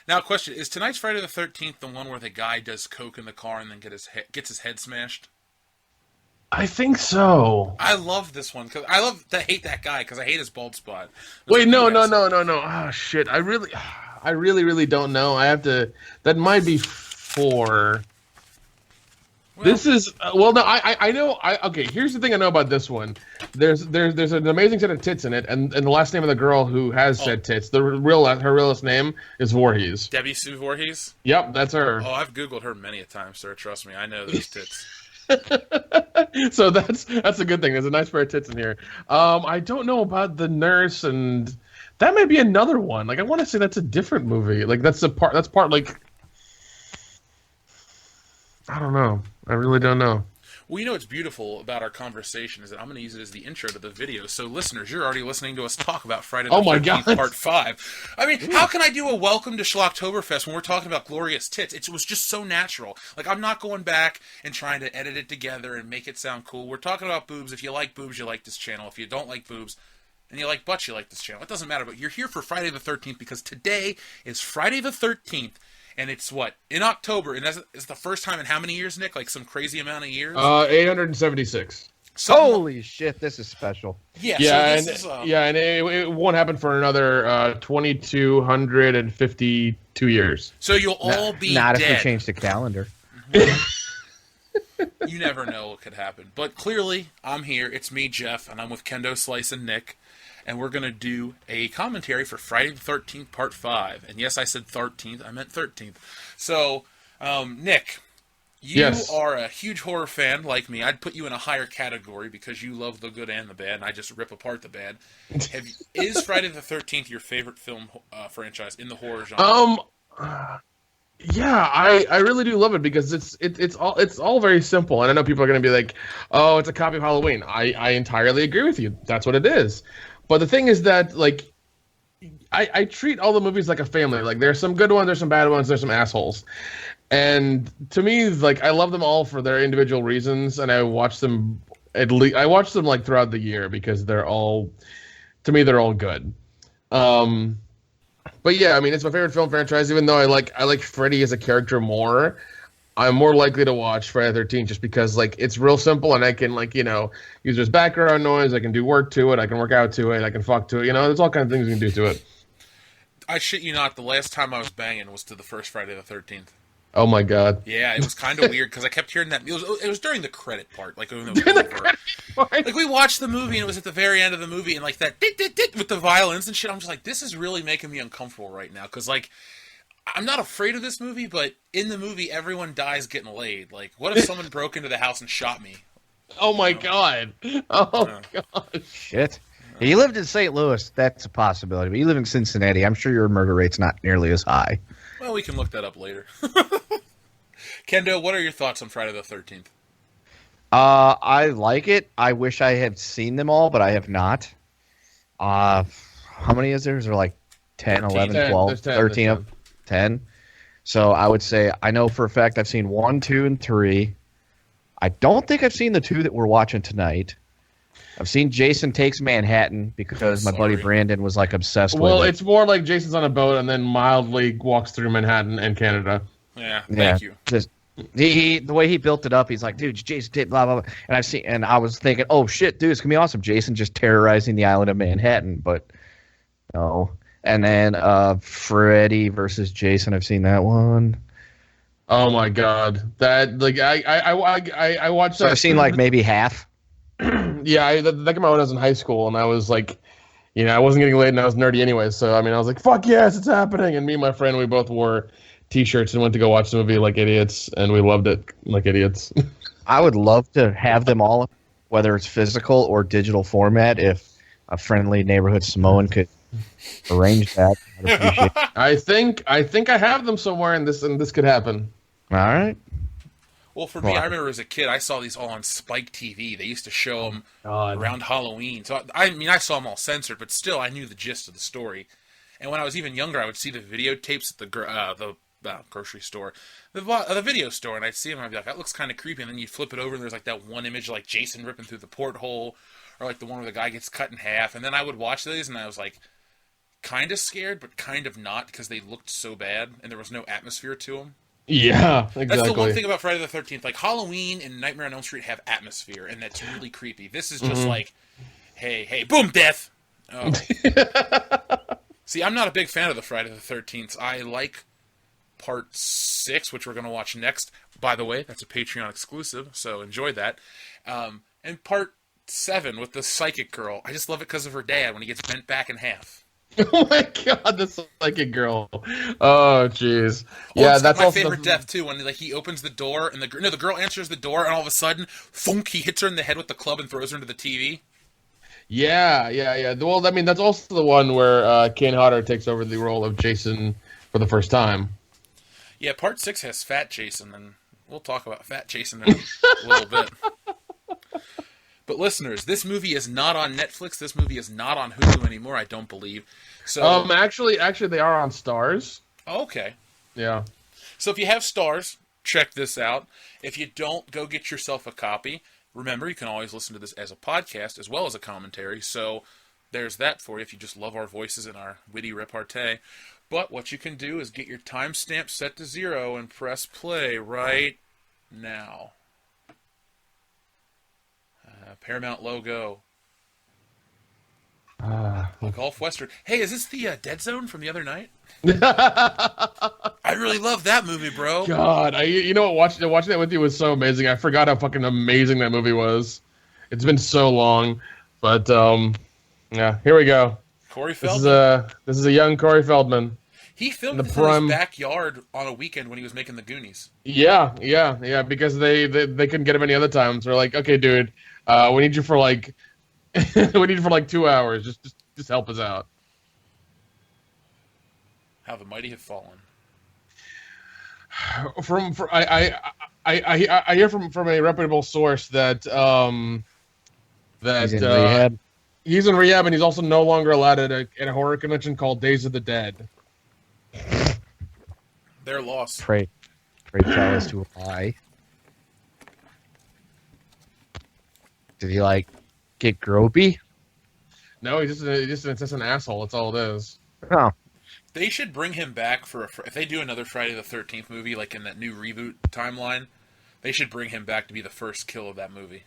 Now, question: is tonight's Friday the 13th the one where the guy does coke in the car and then gets his head smashed? I think so. I love this one because I love to hate that guy because I hate his bald spot. It's Wait, like you no, no, guys. no, no, no. Oh shit! I really don't know. I have to. That might be four. Well, This is well, no, I know. Okay. Here's the thing I know about this one. There's an amazing set of tits in it, and the last name of the girl who has oh, said tits, her realest name is Voorhees. Debbie Sue Voorhees. Yep, that's her. Oh, I've googled her many a time, sir. Trust me, I know those tits. So that's a good thing. There's a nice pair of tits in here. I don't know about the nurse, and that may be another one. Like I want to say that's a different movie. Like that's a part. That's part. Like I don't know. I really don't know. Well, you know what's beautiful about our conversation is that I'm going to use it as the intro to the video. So, listeners, you're already listening to us talk about Friday the Oh my 13th, god. Part 5. I mean, how can I do a welcome to Schlocktoberfest when we're talking about glorious tits? It was just so natural. Like, I'm not going back and trying to edit it together and make it sound cool. We're talking about boobs. If you like boobs, you like this channel. If you don't like boobs, and you like butts, you like this channel. It doesn't matter, but you're here for Friday the 13th because today is Friday the 13th. And it's what? In October. And it's the first time in how many years, Nick? Like some crazy amount of years? 876. Something. Holy shit, this is special. Yeah, Yeah, so and this is. yeah, and it won't happen for another 2,252 years. So you'll all be Not if we dead. change the calendar. You never know what could happen. But clearly, I'm here. It's me, Jeff, and I'm with Kendo, Slice, and Nick. And we're going to do a commentary for Friday the 13th, Part 5. And yes, I said 13th. I meant 13th. So, Nick, you Yes. are a huge horror fan like me. I'd put you in a higher category because you love the good and the bad, and I just rip apart the bad. Is Friday the 13th your favorite film franchise in the horror genre? Yeah, I really do love it because it's all very simple, and I know people are going to be like, "Oh, it's a copy of Halloween." I entirely agree with you. That's what it is. But the thing is that like I treat all the movies like a family. Like there's some good ones, there's some bad ones, there's some assholes. And to me, like I love them all for their individual reasons, and I watch them I watch them like throughout the year because they're all to me they're all good. Um, but yeah, I mean it's my favorite film franchise. Even though I like Freddy as a character more, I'm more likely to watch Friday the 13th just because like it's real simple and I can like use it as background noise. I can do work to it. I can work out to it. I can fuck to it. There's all kinds of things you can do to it. I shit you not, the last time I was banging was to the first Friday the 13th. Oh my god. Yeah, it was kind of weird because I kept hearing that. It was during the credit part, like when it was During the over. credit part. Like we watched the movie and it was at the very end of the movie and like that dit, dit, dit, with the violins and shit. I'm just like, this is really making me uncomfortable right now because like I'm not afraid of this movie, but in the movie everyone dies getting laid. Like, what if someone broke into the house and shot me? Oh my god. Oh god. Shit. You lived in St. Louis, that's a possibility. But you live in Cincinnati, I'm sure your murder rate's not nearly as high. Well, we can look that up later. Kendo, what are your thoughts on Friday the 13th? I like it. I wish I had seen them all, but I have not. How many is there? Is there like 10, 11, 10. 12, There's 10, 13 there's of 10? So I would say I know for a fact I've seen 1, 2, and 3. I don't think I've seen the 2 that we're watching tonight. I've seen Jason Takes Manhattan because my buddy Brandon was like obsessed with it. Well, it's more like Jason's on a boat and then mildly walks through Manhattan and Canada. Yeah, thank you. Just the way he built it up, he's like, dude, Jason did blah blah blah, and I was thinking, oh shit, dude, it's gonna be awesome. Jason just terrorizing the island of Manhattan, but no. And then Freddy versus Jason, I've seen that one. Oh my god, that like I watched So that. I've seen like maybe half. Yeah, that came out when I was in high school, and I was like, I wasn't getting laid, and I was nerdy anyway. So I mean, I was like, "Fuck yes, it's happening!" And me and my friend, we both wore T-shirts and went to go watch the movie like idiots, and we loved it like idiots. I would love to have them all, whether it's physical or digital format. If a friendly neighborhood Samoan could arrange that, I'd appreciate it. I think I have them somewhere, and this could happen. All right. Well, for me, I remember as a kid, I saw these all on Spike TV. They used to show them around Halloween. So, I mean, I saw them all censored, but still, I knew the gist of the story. And when I was even younger, I would see the videotapes at the grocery store, the video store, and I'd see them, and I'd be like, that looks kind of creepy. And then you'd flip it over, and there's like that one image of like Jason ripping through the porthole, or like the one where the guy gets cut in half. And then I would watch these, and I was like, kind of scared, but kind of not, because they looked so bad and there was no atmosphere to them. Yeah, exactly. That's the one thing about Friday the 13th. Like, Halloween and Nightmare on Elm Street have atmosphere, and that's really creepy. This is just like, hey, boom, death! Oh. See, I'm not a big fan of the Friday the 13th. I like Part 6, which we're going to watch next. By the way, that's a Patreon exclusive, so enjoy that. And Part 7 with the psychic girl. I just love it because of her dad when he gets bent back in half. Oh my god, the psychic girl. Oh jeez. Yeah, that's my also favorite death too. When he opens the door and the girl answers the door, and all of a sudden, thunk, he hits her in the head with the club and throws her into the TV. Yeah. Well, I mean, that's also the one where Kane Hodder takes over the role of Jason for the first time. Yeah, Part 6 has Fat Jason, and we'll talk about Fat Jason in a little bit. But listeners, this movie is not on Netflix. This movie is not on Hulu anymore, I don't believe. So, actually, they are on Stars. Oh, okay. Yeah. So if you have Stars, check this out. If you don't, go get yourself a copy. Remember, you can always listen to this as a podcast as well as a commentary. So there's that for you if you just love our voices and our witty repartee. But what you can do is get your timestamp set to 0 and press play right now. Paramount logo. Gulf Western. Hey, is this the Dead Zone from the other night? I really love that movie, bro. God, you know what? Watching that with you was so amazing. I forgot how fucking amazing that movie was. It's been so long, but yeah, here we go. Corey Feldman. This is a young Corey Feldman. He filmed this in his backyard on a weekend when he was making the Goonies. Yeah, because they couldn't get him any other times. They're like, okay, dude, we need you for like 2 hours. Just help us out. How the mighty have fallen. I hear from a reputable source that he's in rehab. He's in rehab, and he's also no longer allowed at a horror convention called Days of the Dead. They're lost. Pray fellas to apply. Did he get gropey? No, he's just an asshole. That's all it is. Oh. They should bring him back if they do another Friday the 13th movie, like in that new reboot timeline. They should bring him back to be the first kill of that movie.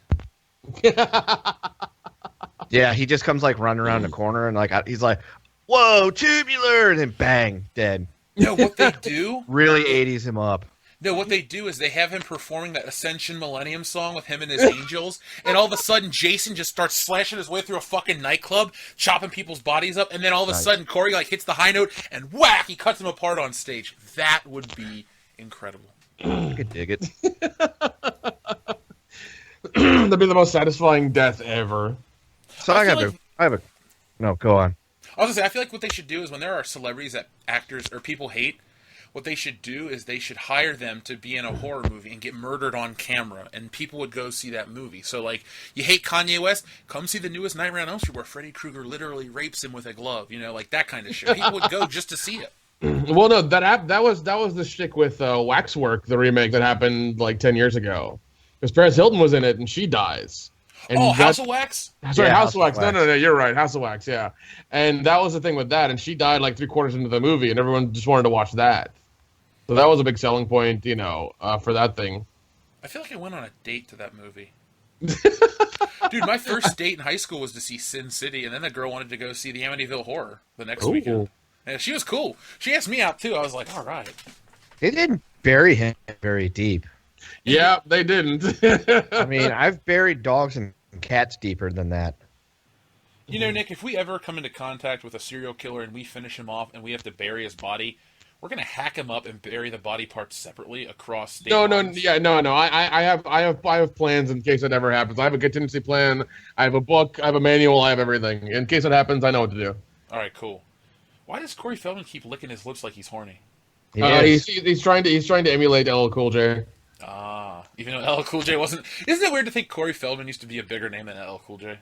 Yeah, he just comes running around the corner and he's like, "Whoa, tubular!" and then bang, dead. No, what they do really 80s him up. No, what they do is they have him performing that Ascension Millennium song with him and his angels, and all of a sudden Jason just starts slashing his way through a fucking nightclub, chopping people's bodies up, and then all of a sudden Corey hits the high note and whack, he cuts them apart on stage. That would be incredible. I could dig it. That'd be the most satisfying death ever. So no, go on. I was gonna say, I feel like what they should do is when there are celebrities that actors or people hate, what they should do is they should hire them to be in a horror movie and get murdered on camera, and people would go see that movie. So, you hate Kanye West? Come see the newest Nightmare on Elm Street where Freddy Krueger literally rapes him with a glove. That kind of shit. People would go just to see it. Well, no, that was the shtick with Waxwork, the remake that happened 10 years ago. Because Paris Hilton was in it, and she dies. And House of Wax? Sorry, yeah, House of Wax. No, you're right. House of Wax, yeah. And that was the thing with that, and she died 3/4 into the movie, and everyone just wanted to watch that. So that was a big selling point, for that thing. I feel like I went on a date to that movie. Dude, my first date in high school was to see Sin City, and then the girl wanted to go see the Amityville Horror the next weekend. And she was cool. She asked me out, too. I was like, all right. They didn't bury him very deep. Yeah, they didn't. I mean, I've buried dogs and cats deeper than that. Nick, if we ever come into contact with a serial killer and we finish him off and we have to bury his body, we're gonna hack him up and bury the body parts separately across state lines. No. I have plans in case that ever happens. I have a contingency plan. I have a book. I have a manual. I have everything. In case it happens, I know what to do. All right, cool. Why does Corey Feldman keep licking his lips like he's horny? He's trying to emulate LL Cool J. Even though LL Cool J wasn't. Isn't it weird to think Corey Feldman used to be a bigger name than LL Cool J?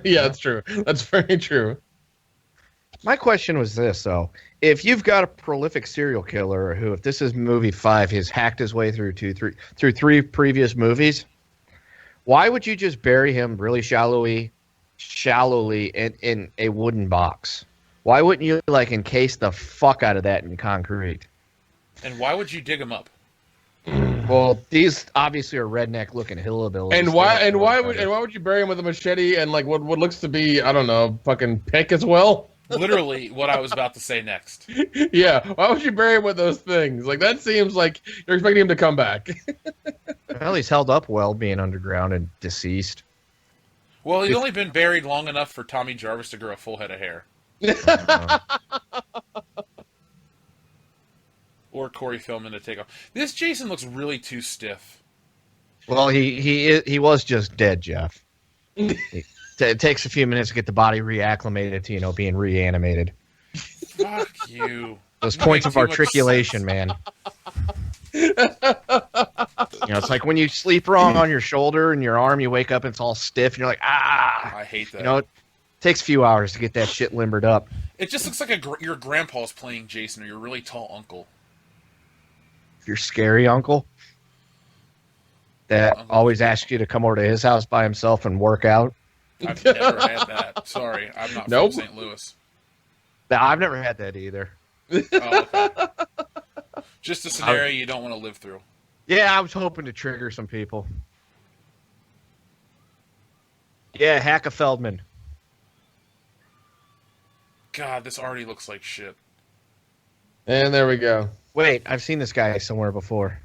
Yeah, that's true. That's very true. My question was this, though. If you've got a prolific serial killer who, if this is movie 5, has hacked his way through three previous movies, why would you just bury him really shallowly in a wooden box? Why wouldn't you like encase the fuck out of that in concrete? And why would you dig him up? Well, these obviously are redneck-looking hillbillies. And why would you bury him with a machete and like what looks to be, I don't know, fucking pick as well? Literally what I was about to say next. Yeah, why would you bury him with those things? Like that seems like you're expecting him to come back. Well, he's held up well being underground and deceased. Well, he's only been buried long enough for Tommy Jarvis to grow a full head of hair. Or Corey Feldman to take off. This Jason looks really too stiff. Well, he was just dead, Jeff. It takes a few minutes to get the body reacclimated to, being reanimated. Fuck you. Those points of articulation, man. It's like when you sleep wrong on your shoulder and your arm, you wake up and it's all stiff, and you're like, ah. I hate that. It takes a few hours to get that shit limbered up. It just looks like your grandpa's playing Jason or your really tall uncle. Your scary uncle that always asks you to come over to his house by himself and work out. I've never had that. Sorry, I'm not from St. Louis. I've never had that either. Oh, okay. Just a scenario you don't want to live through. Yeah, I was hoping to trigger some people. Yeah, hack a Feldman. God, this already looks like shit. And there we go. Wait, I've seen this guy somewhere before.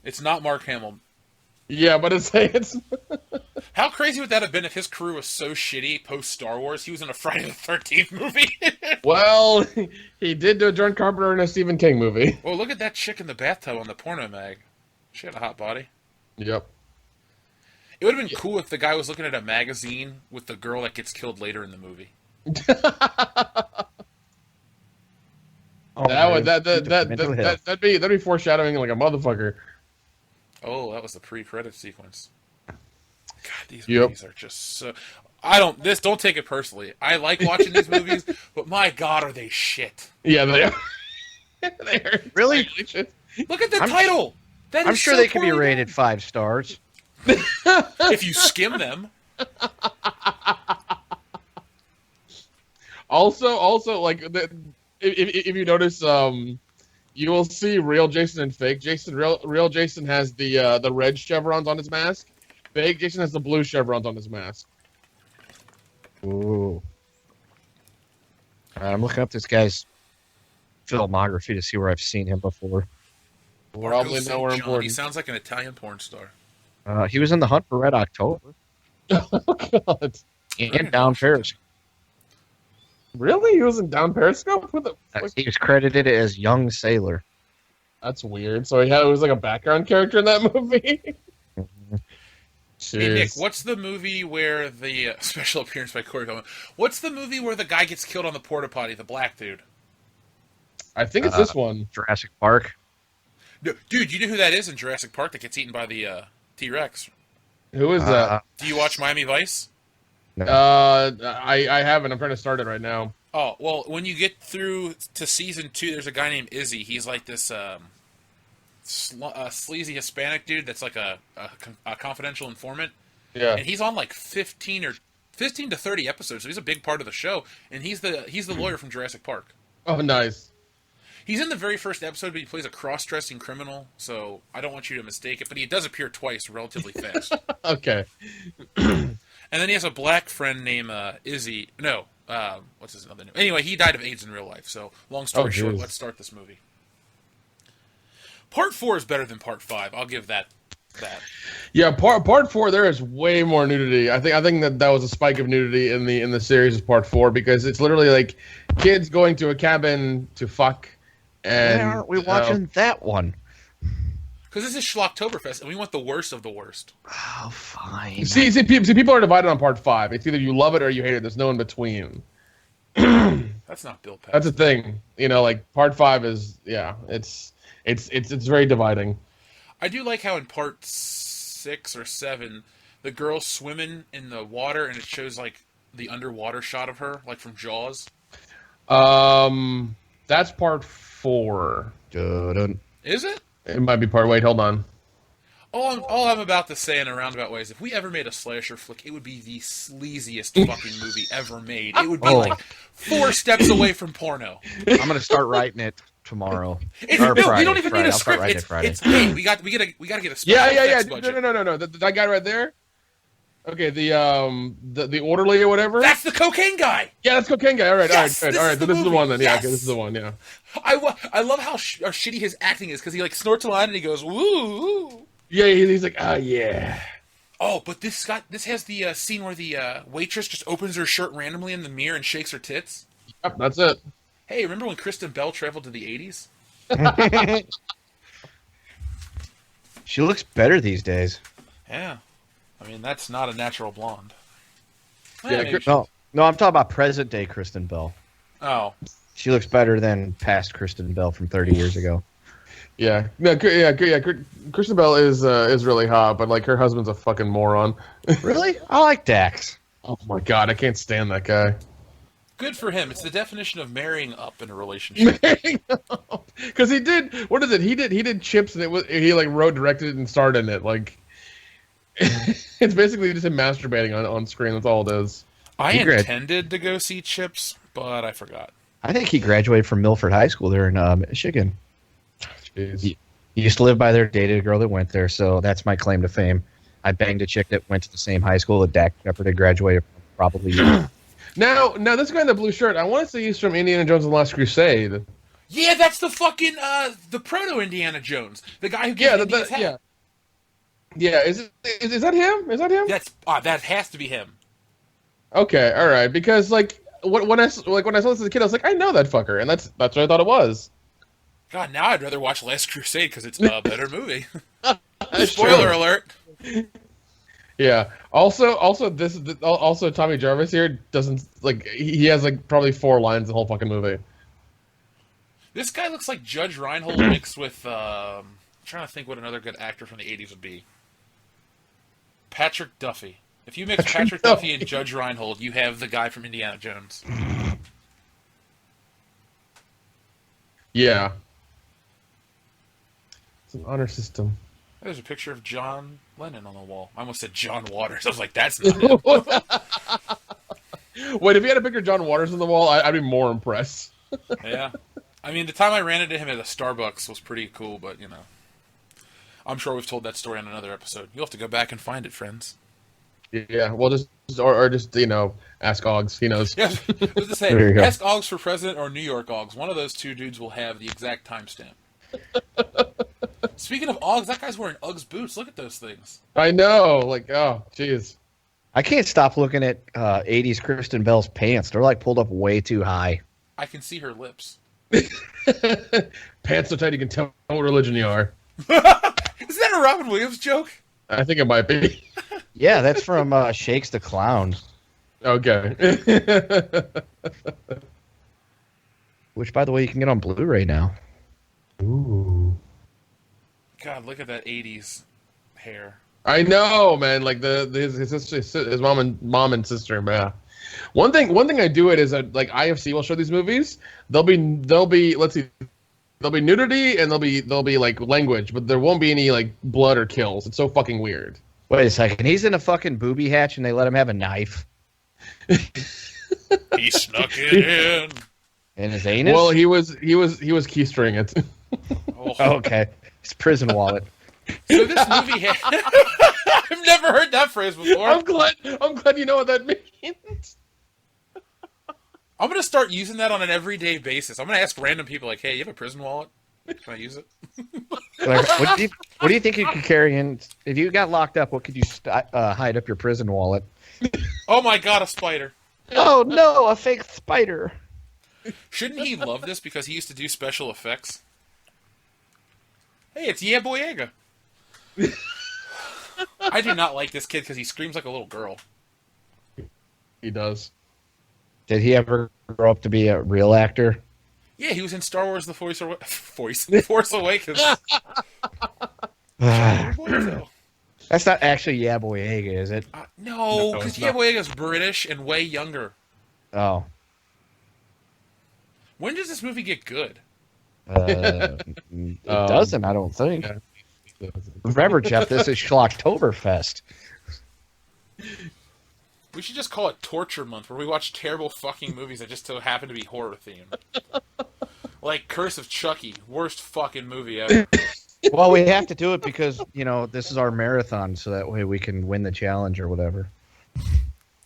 It's not Mark Hamill. Yeah, but it's How crazy would that have been if his career was so shitty post Star Wars? He was in a Friday the 13th movie. Well, he did do a John Carpenter and a Stephen King movie. Well, look at that chick in the bathtub on the porno mag. She had a hot body. Yep. It would have been cool if the guy was looking at a magazine with the girl that gets killed later in the movie. That'd be foreshadowing like a motherfucker. Oh, that was the pre-credit sequence. God, these Yep. movies are just so... Don't take it personally. I like watching these movies, but my God, are they shit. Yeah, they are. They are Really? shit. Look at the title. That I'm is sure so they could be poorly rated 5 stars. done. If you skim them. Also, like if you notice, you will see real Jason and fake Jason. Real Jason has the red chevrons on his mask. Fake Jason has the blue chevrons on his mask. Ooh. I'm looking up this guy's filmography to see where I've seen him before. Probably nowhere He important. sounds like an Italian porn star. He was in The Hunt for Red October. Oh God! And Down Periscope. Really? He was in Down Periscope? Who the fuck? He was credited as Young Sailor. That's weird. So he was like a background character in that movie. Hey, Nick, what's the movie where the special appearance by Corey Feldman? What's the movie where the guy gets killed on the porta potty, the black dude? I think it's this one. Jurassic Park. No, dude, you know who that is in Jurassic Park that gets eaten by the T-Rex? Who is that? Do you watch Miami Vice? No. I haven't. I'm trying to start it right now. Oh, well, when you get through to season 2, there's a guy named Izzy. He's like this sleazy Hispanic dude that's like a confidential informant. Yeah. And he's on like 15 to 30 episodes, so he's a big part of the show. And he's the lawyer from Jurassic Park. Oh, nice. He's in the very first episode, but he plays a cross-dressing criminal, so I don't want you to mistake it. But he does appear twice relatively fast. Okay. And then he has a black friend named Izzy. No, what's his other name? Anyway, he died of AIDS in real life. So, long story short, let's start this movie. Part 4 is better than Part 5. I'll give that. Yeah, part 4 there is way more nudity. I think that was a spike of nudity in the series of Part 4 because it's literally like kids going to a cabin to fuck. And why aren't we watching that one? Because this is Schlocktoberfest, and we want the worst of the worst. Oh, fine. See, people are divided on Part 5. It's either you love it or you hate it. There's no in between. That's not Bill Paxton. That's the thing. Like Part 5 is it's very dividing. I do like how in Part 6 or 7, the girl's swimming in the water, and it shows like the underwater shot of her, like from Jaws. That's Part 4. Dun-dun. Is it? It might be Wait, hold on. All I'm about to say in a roundabout way is if we ever made a slasher flick, it would be the sleaziest fucking movie ever made. It would be like 4 steps away from porno. I'm gonna start writing it tomorrow. We Friday, don't even Friday. need a I'll start script. writing it Friday. It's hey, we gotta get a special Yeah. effects budget. No. That guy right there. Okay, the orderly or whatever. That's the cocaine guy. Yeah, that's cocaine guy. All right, Yes, all right. So this is the movie. one then. Yeah, Yes. okay, this is the one. Yeah. I love how shitty his acting is because he like snorts a line and he goes woo. Yeah, he's like, yeah. Oh, but this has the scene where the waitress just opens her shirt randomly in the mirror and shakes her tits. Yep, that's it. Hey, remember when Kristen Bell traveled to the 80s? She looks better these days. Yeah. I mean, that's not a natural blonde. Yeah, Maybe No, I'm talking about present day Kristen Bell. Oh. She looks better than past Kristen Bell from 30 years ago. Yeah. Kristen Bell is really hot, but like her husband's a fucking moron. Really? I like Dax. Oh my god, I can't stand that guy. Good for him. It's the definition of marrying up in a relationship. Because he did. What is it? He did Chips, and he like wrote, directed, and starred in it. Like, it's basically just him masturbating on screen. That's all it is. I intended to go see Chips, but I forgot. I think he graduated from Milford High School there in Michigan. Jeez. He used to live by there, dated a girl that went there, so that's my claim to fame. I banged a chick that went to the same high school that Dak Shepard had graduated from, probably. Now this guy in the blue shirt, I want to say he's from Indiana Jones and the Last Crusade. Yeah, that's the fucking the proto Indiana Jones, the guy who gave Indy his hat. Yeah. Is that him? Is that him? That has to be him. Okay, all right. Because like when I saw this as a kid, I was like, I know that fucker, and that's what I thought it was. God, now I'd rather watch Last Crusade because it's a better movie. That's Spoiler true. alert. Yeah. Also, Tommy Jarvis here doesn't like. He has like probably 4 lines the whole fucking movie. This guy looks like Judge Reinhold mixed with. I'm trying to think what another good actor from the '80s would be. Patrick Duffy. If you mix Patrick Duffy and Judge Reinhold, you have the guy from Indiana Jones. Yeah. It's an honor system. There's a picture of John Lennon on the wall. I almost said John Waters. I was like, that's not him. Wait, if he had a picture of John Waters on the wall, I'd be more impressed. Yeah. I mean, the time I ran into him at a Starbucks was pretty cool, but, you know. I'm sure we've told that story on another episode. You'll have to go back and find it, friends. Yeah, well, just ask Oggs. He knows. Yeah, I was going to say, There you go. ask Oggs for president or New York Oggs. One of those two dudes will have the exact timestamp. Speaking of Oggs, that guy's wearing Uggs boots. Look at those things. I know. Like, oh, jeez. I can't stop looking at 80s Kristen Bell's pants. They're like pulled up way too high. I can see her lips. Pants so tight you can tell what religion you are. Is that a Robin Williams joke? I think it might be. Yeah, that's from Shakes the Clown. Okay. Which, by the way, you can get on Blu-ray now. Ooh. God, look at that 80s hair. I know, man. Like his mom and sister. Man. One thing I do it is that like IFC will show these movies. There'll be let's see, there'll be nudity and there'll be like language, but there won't be any like blood or kills. It's so fucking weird. Wait a second. He's in a fucking booby hatch and they let him have a knife He snuck it in. in his anus? Well, he was keystring it. Oh. Okay. His prison wallet. So this movie I've never heard that phrase before. I'm glad you know what that means. I'm going to start using that on an everyday basis. I'm going to ask random people like, hey, you have a prison wallet? Can I use it? Like, what do you think you could carry in? If you got locked up, what could you hide up your prison wallet? Oh my God, a spider. Oh, no, a fake spider. Shouldn't he love this because he used to do special effects? Hey, it's Yeah Boyega. I do not like this kid because he screams like a little girl. He does. Did he ever grow up to be a real actor? Yeah, he was in Star Wars: The Force Awakens. That's not actually Yeah Boyega, is it? No, No, because it's Yeah not. Boyega's British and way younger. Oh. When does this movie get good? It doesn't, I don't think. Yeah. Remember, Jeff, this is Schlocktoberfest. We should just call it Torture Month, where we watch terrible fucking movies that just so happen to be horror themed. Like Curse of Chucky, worst fucking movie ever. Well, we have to do it because, this is our marathon, so that way we can win the challenge or whatever.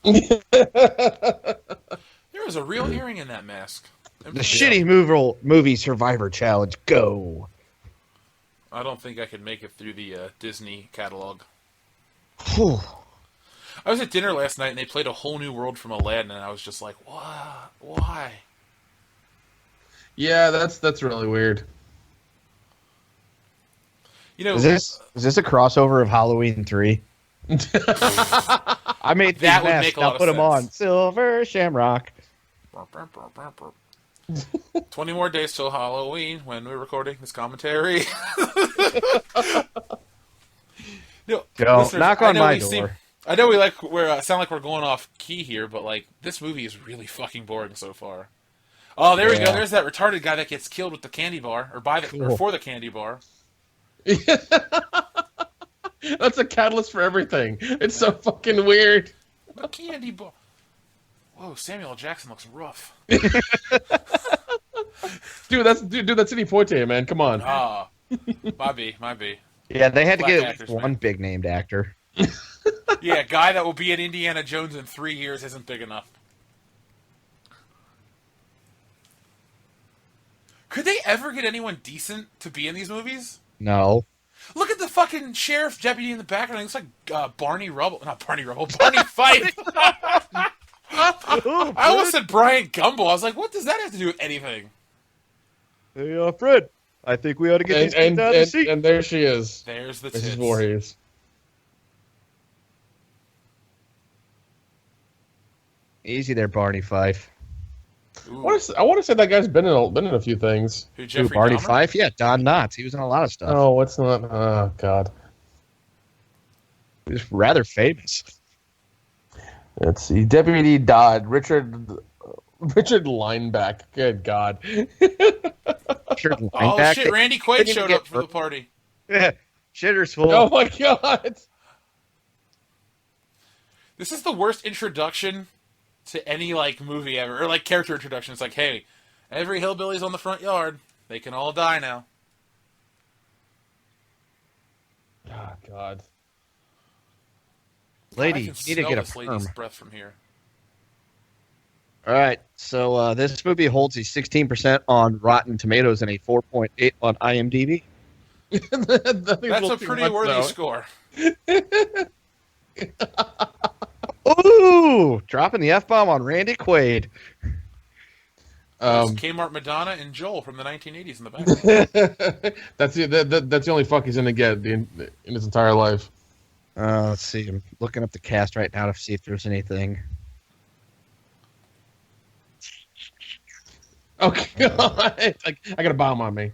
There was a real earring in that mask. The shitty movie Survivor Challenge, go! I don't think I could make it through the Disney catalog. Whew. I was at dinner last night and they played A Whole New World from Aladdin, and I was just like, "What? Why?" Yeah, that's really weird. Is this a crossover of Halloween 3? I made that would masks. make a lot I'll of put them on. sense. Silver Shamrock. 20 more days till Halloween when we're recording this commentary. No, Don't knock on my door. I know we're sound like we're going off key here, but this movie is really fucking boring so far. Oh, there we go. There's that retarded guy that gets killed with the candy bar, or for the candy bar. That's a catalyst for everything. It's so fucking weird. The candy bar. Whoa, Samuel L. Jackson looks rough. Dude, that's Sidney Poitier, man. Come on. Ah, might be. Yeah, they had to Black get actors, one man. big named actor. Yeah, a guy that will be in Indiana Jones in 3 years isn't big enough. Could they ever get anyone decent to be in these movies? No. Look at the fucking sheriff deputy in the background. He looks like Barney Rubble. Not Barney Rubble. Barney Fife. I almost said Brian Gumble. I was like, what does that have to do with anything? Hey, Fred. I think we ought to get these kids out of the seat. And there she is. There's the This tits. is Voorhees. Easy there, Barney Fife. Ooh. I want to say that guy's been in a few things. Who, Who, Jeffrey Barney Dahmer? Fife? Yeah, Don Knotts. He was in a lot of stuff. Oh, it's not. Oh God. He was rather famous. Let's see. Deputy Dodd, Richard Lineback. Good God. Richard Oh Lineback. shit! Randy Quaid Didn't showed get up for the party. Yeah, shitter's full. Oh my God. This is the worst introduction to any movie ever, or character introduction. It's like, hey, every hillbilly's on the front yard. They can all die now. Oh God. Lady, I you can need to smell get a this lady's perm. breath from here. All right, so this movie holds a 16% on Rotten Tomatoes and a 4.8 on IMDb. That's a pretty worthy score. Ooh, dropping the F-bomb on Randy Quaid. That's Kmart Madonna and Joel from the 1980s in the back. that's the only fuck he's gonna get in his entire life. Let's see. I'm looking up the cast right now to see if there's anything. Okay, I got a bomb on me.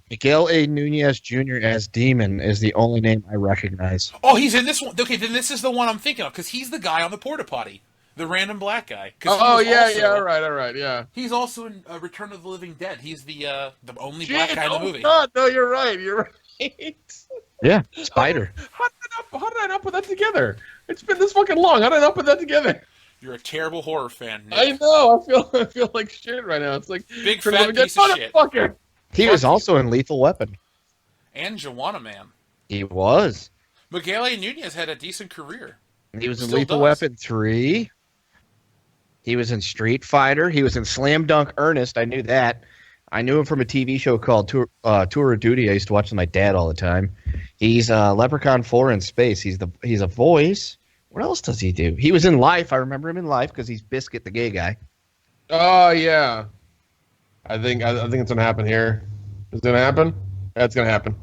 Miguel A. Nunez Jr. as Demon is the only name I recognize. Oh, he's in this one. Okay, then this is the one I'm thinking of, because he's the guy on the porta potty. The random black guy. Oh, yeah, all right, yeah. He's also in Return of the Living Dead. He's the only black guy in the movie. God, no, you're right. Yeah, Spider. How did I not put that together? It's been this fucking long. How did I not put that together? You're a terrible horror fan, Nick. I know. I feel like shit right now. It's like Big fat piece of shit. Motherfucker. He was also in Lethal Weapon. And Joanna Man. He was. Miguel A. Nunez had a decent career. He was in Still Lethal does. Weapon 3. He was in Street Fighter. He was in Slam Dunk Ernest. I knew that. I knew him from a TV show called Tour of Duty. I used to watch with my dad all the time. He's Leprechaun 4 in space. He's a voice. What else does he do? He was in Life. I remember him in Life because he's Biscuit, the gay guy. Oh yeah. I think it's gonna happen here. Is it gonna happen? That's gonna happen.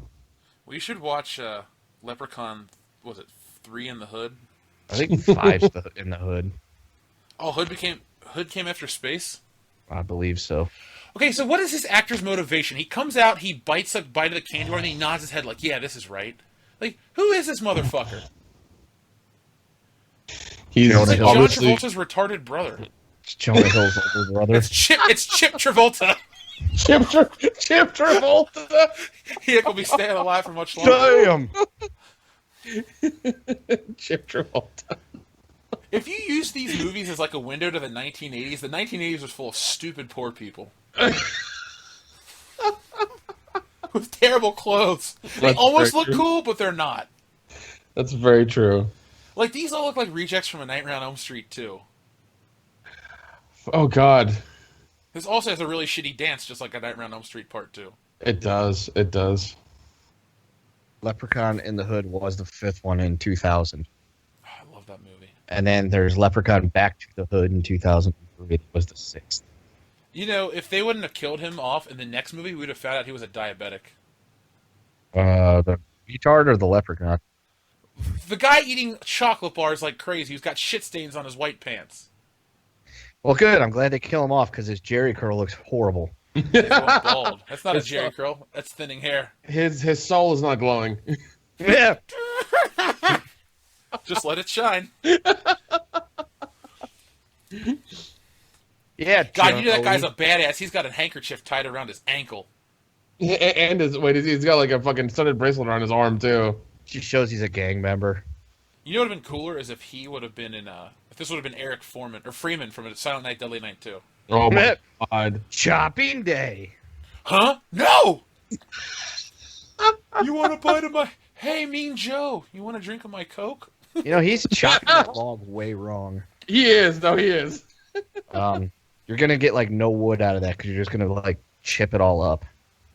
We should watch Leprechaun. Was it 3 in the Hood? I think 5's in the Hood. Oh, Hood came after Space. I believe so. Okay, so what is this actor's motivation? He comes out, he bites a bite of the candy bar, and he nods his head like, "Yeah, this is right." Like, who is this motherfucker? He's Jonah It's like Hill. John obviously Travolta's retarded brother. It's Jonah Hill's older brother. It's Chip Travolta. Chip Travolta. He ain't gonna be staying alive for much longer. Damn. Chip Travolta. If you use these movies as like a window to the 1980s, the 1980s was full of stupid poor people. With terrible clothes. They That's almost very look true. cool, but they're not. That's very true. Like, these all look like rejects from A Nightmare on Elm Street, too. Oh God, This also has a really shitty dance, just like A Nightmare on Elm Street Part 2. it does. It does. Leprechaun in the Hood was the 5th one in 2000. Oh, I love that movie. And then there's Leprechaun Back to the Hood in 2003. It was the 6th. You know, if they wouldn't have killed him off in the next movie, we would have found out he was a diabetic. The retard or the Leprechaun? The guy eating chocolate bars like crazy, who's got shit stains on his white pants. Well, good. I'm glad they kill him off because his Jerry curl looks horrible. He's going bald. That's not a It's Jerry not- curl. That's thinning hair. His soul is not glowing. Yeah. Just let it shine. Yeah. God, you know that guy's a badass. He's got a handkerchief tied around his ankle. And he's got like a fucking studded bracelet around his arm too. She shows he's a gang member. You know what would have been cooler is if he would have been in if this would have been Eric Foreman or Freeman from Silent Night, Deadly Night 2. Oh my God. Chopping day. Huh? No! You want a bite of my... Hey, Mean Joe, you want a drink of my Coke? You know, he's chopping that log way wrong. He is. No, he is. You're going to get, like, no wood out of that because you're just going to, like, chip it all up.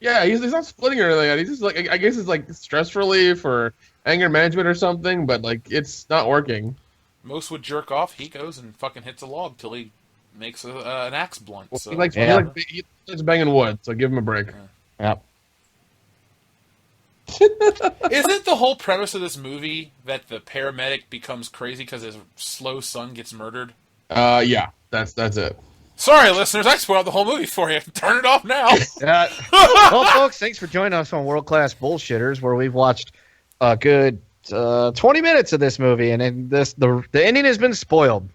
Yeah, he's not splitting or anything. He's just like, I guess it's like stress relief or anger management or something, but like it's not working. Most would jerk off. He goes and fucking hits a log till he makes an axe blunt. Well, So. he likes banging wood, so give him a break. Yep. Isn't the whole premise of this movie that the paramedic becomes crazy because his slow son gets murdered? Yeah, that's it. Sorry, listeners, I spoiled the whole movie for you. Turn it off now. Well, folks, thanks for joining us on World Class Bullshitters, where we've watched a good 20 minutes of this movie, and in the ending has been spoiled.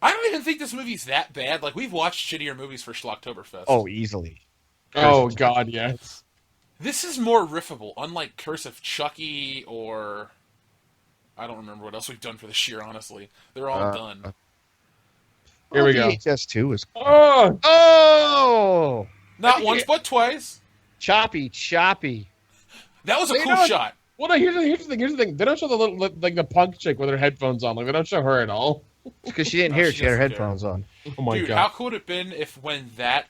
I don't even think this movie's that bad. Like, we've watched shittier movies for Schlocktoberfest. Oh, easily. Oh God, yes. This is more riffable, unlike Curse of Chucky or... I don't remember what else we've done for this year, honestly. They're all done. Here we go. VHS 2 is... Oh, Oh! Not once, but twice. Choppy. That was a They cool don't- shot. well, no, here's the thing. They don't show the little like the punk chick with her headphones on. Like they don't show her at all. Because she didn't No, hear she it. She had her doesn't headphones on. Oh my Dude, God. how cool would it have been if when that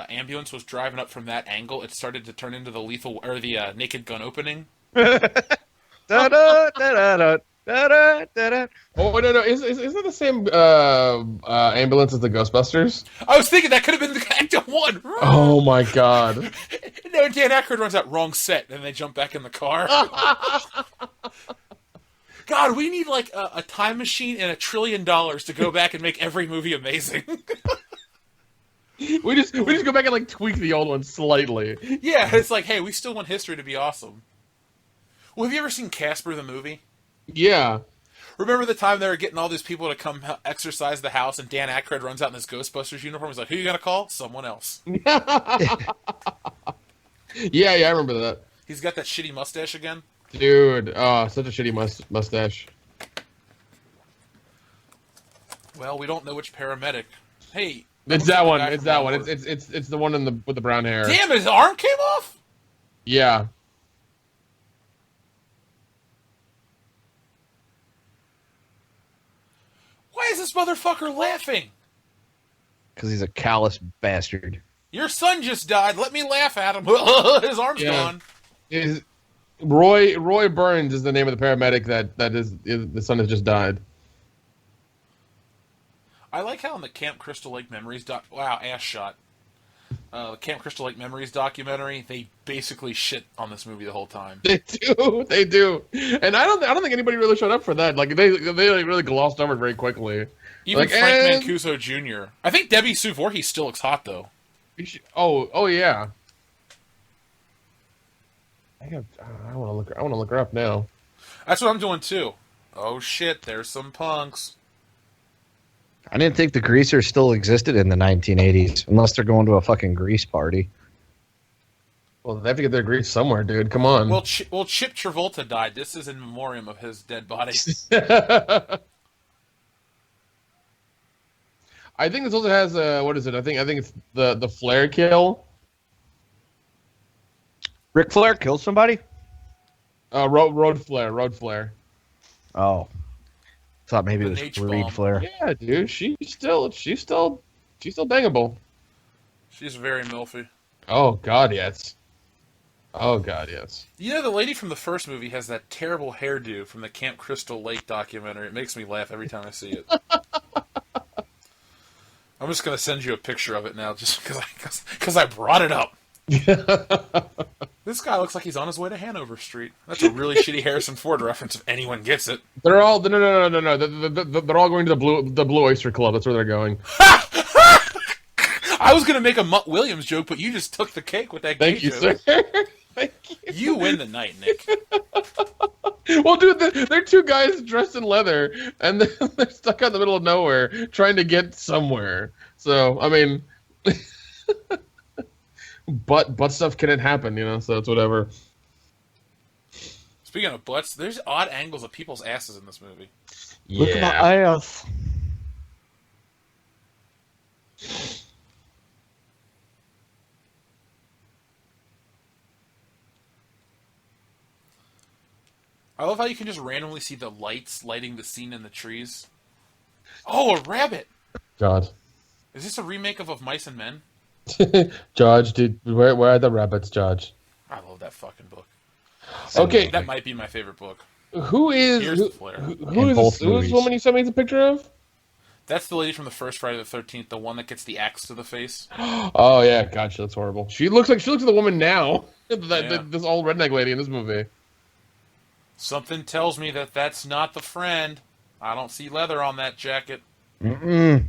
ambulance was driving up from that angle, it started to turn into the lethal or the Naked Gun opening? Da-da, da-da-da, da-da. Oh no, isn't it the same ambulance as the Ghostbusters? I was thinking that could have been the act of one. Oh my God. No, Dan Aykroyd runs out wrong set, and they jump back in the car. God, we need like a time machine and $1 trillion to go back and make every movie amazing. we just go back and like tweak the old one slightly. Yeah, it's like, hey, we still want history to be awesome. Well, have you ever seen Casper the movie? Yeah. Remember the time they were getting all these people to come exercise the house, and Dan Aykroyd runs out in his Ghostbusters uniform? He's like, who you gonna call? Someone else. Yeah, I remember that. He's got that shitty mustache again. Dude, such a shitty mustache. Well, we don't know which paramedic. Hey, It's looks like that the one. guy It's from that one. Onward. It's the one with the brown hair. Damn, his arm came off? Yeah. Why is this motherfucker laughing? Because he's a callous bastard. Your son just died. Let me laugh at him. His arm's Yeah. gone. Is Roy Burns is the name of the paramedic that is the son has just died. I like how in the Camp Crystal Lake Memories wow, ass shot. The Camp Crystal Lake Memories documentary, they basically shit on this movie the whole time. They do, and I don't think anybody really showed up for that. Like they like, really glossed over it very quickly. Even Like, Frank Mancuso Jr. I think Debbie Sue Voorhees still looks hot, though. Oh yeah. I want to look her up now. That's what I'm doing, too. Oh, shit, there's some punks. I didn't think the greasers still existed in the 1980s, unless they're going to a fucking grease party. Well, they have to get their grease somewhere, dude. Come on. Well, Chip Travolta died. This is in memoriam of his dead body. I think this also has what is it? I think it's the flare kill. Ric Flair killed somebody? Road flare. Oh. Thought maybe The it was H Reed bomb. Flair. Yeah, dude. She's still bangable. She's very milfy. Oh God, yes. Oh God, yes. You know, the lady from the first movie has that terrible hairdo from the Camp Crystal Lake documentary. It makes me laugh every time I see it. I'm just going to send you a picture of it now just because I brought it up. This guy looks like he's on his way to Hanover Street. That's a really shitty Harrison Ford reference if anyone gets it. They're all no. They're all going to the Blue Oyster Club. That's where they're going. I was going to make a Mutt Williams joke, but you just took the cake with that Thank gay you, joke. sir. Thank you. You win the night, Nick. Well, dude, they're two guys dressed in leather, and they're stuck out in the middle of nowhere trying to get somewhere. So, I mean, butt stuff can happen, you know. So it's whatever. Speaking of butts, there's odd angles of people's asses in this movie. Look at my ass. I love how you can just randomly see the lights lighting the scene in the trees. Oh, a rabbit! God, Is this a remake of Mice and Men? Judge, dude, where are the rabbits, Judge? I love that fucking book. Okay, That might be my favorite book. who is Here's the flare. who In is both who is movies. the woman you sent me the picture of? That's the lady from the first Friday the 13th, the one that gets the axe to the face. Oh yeah, gotcha. That's horrible. She looks like the woman now. Yeah. This old redneck lady in this movie. Something tells me that that's not the friend. I don't see leather on that jacket. Mm-mm.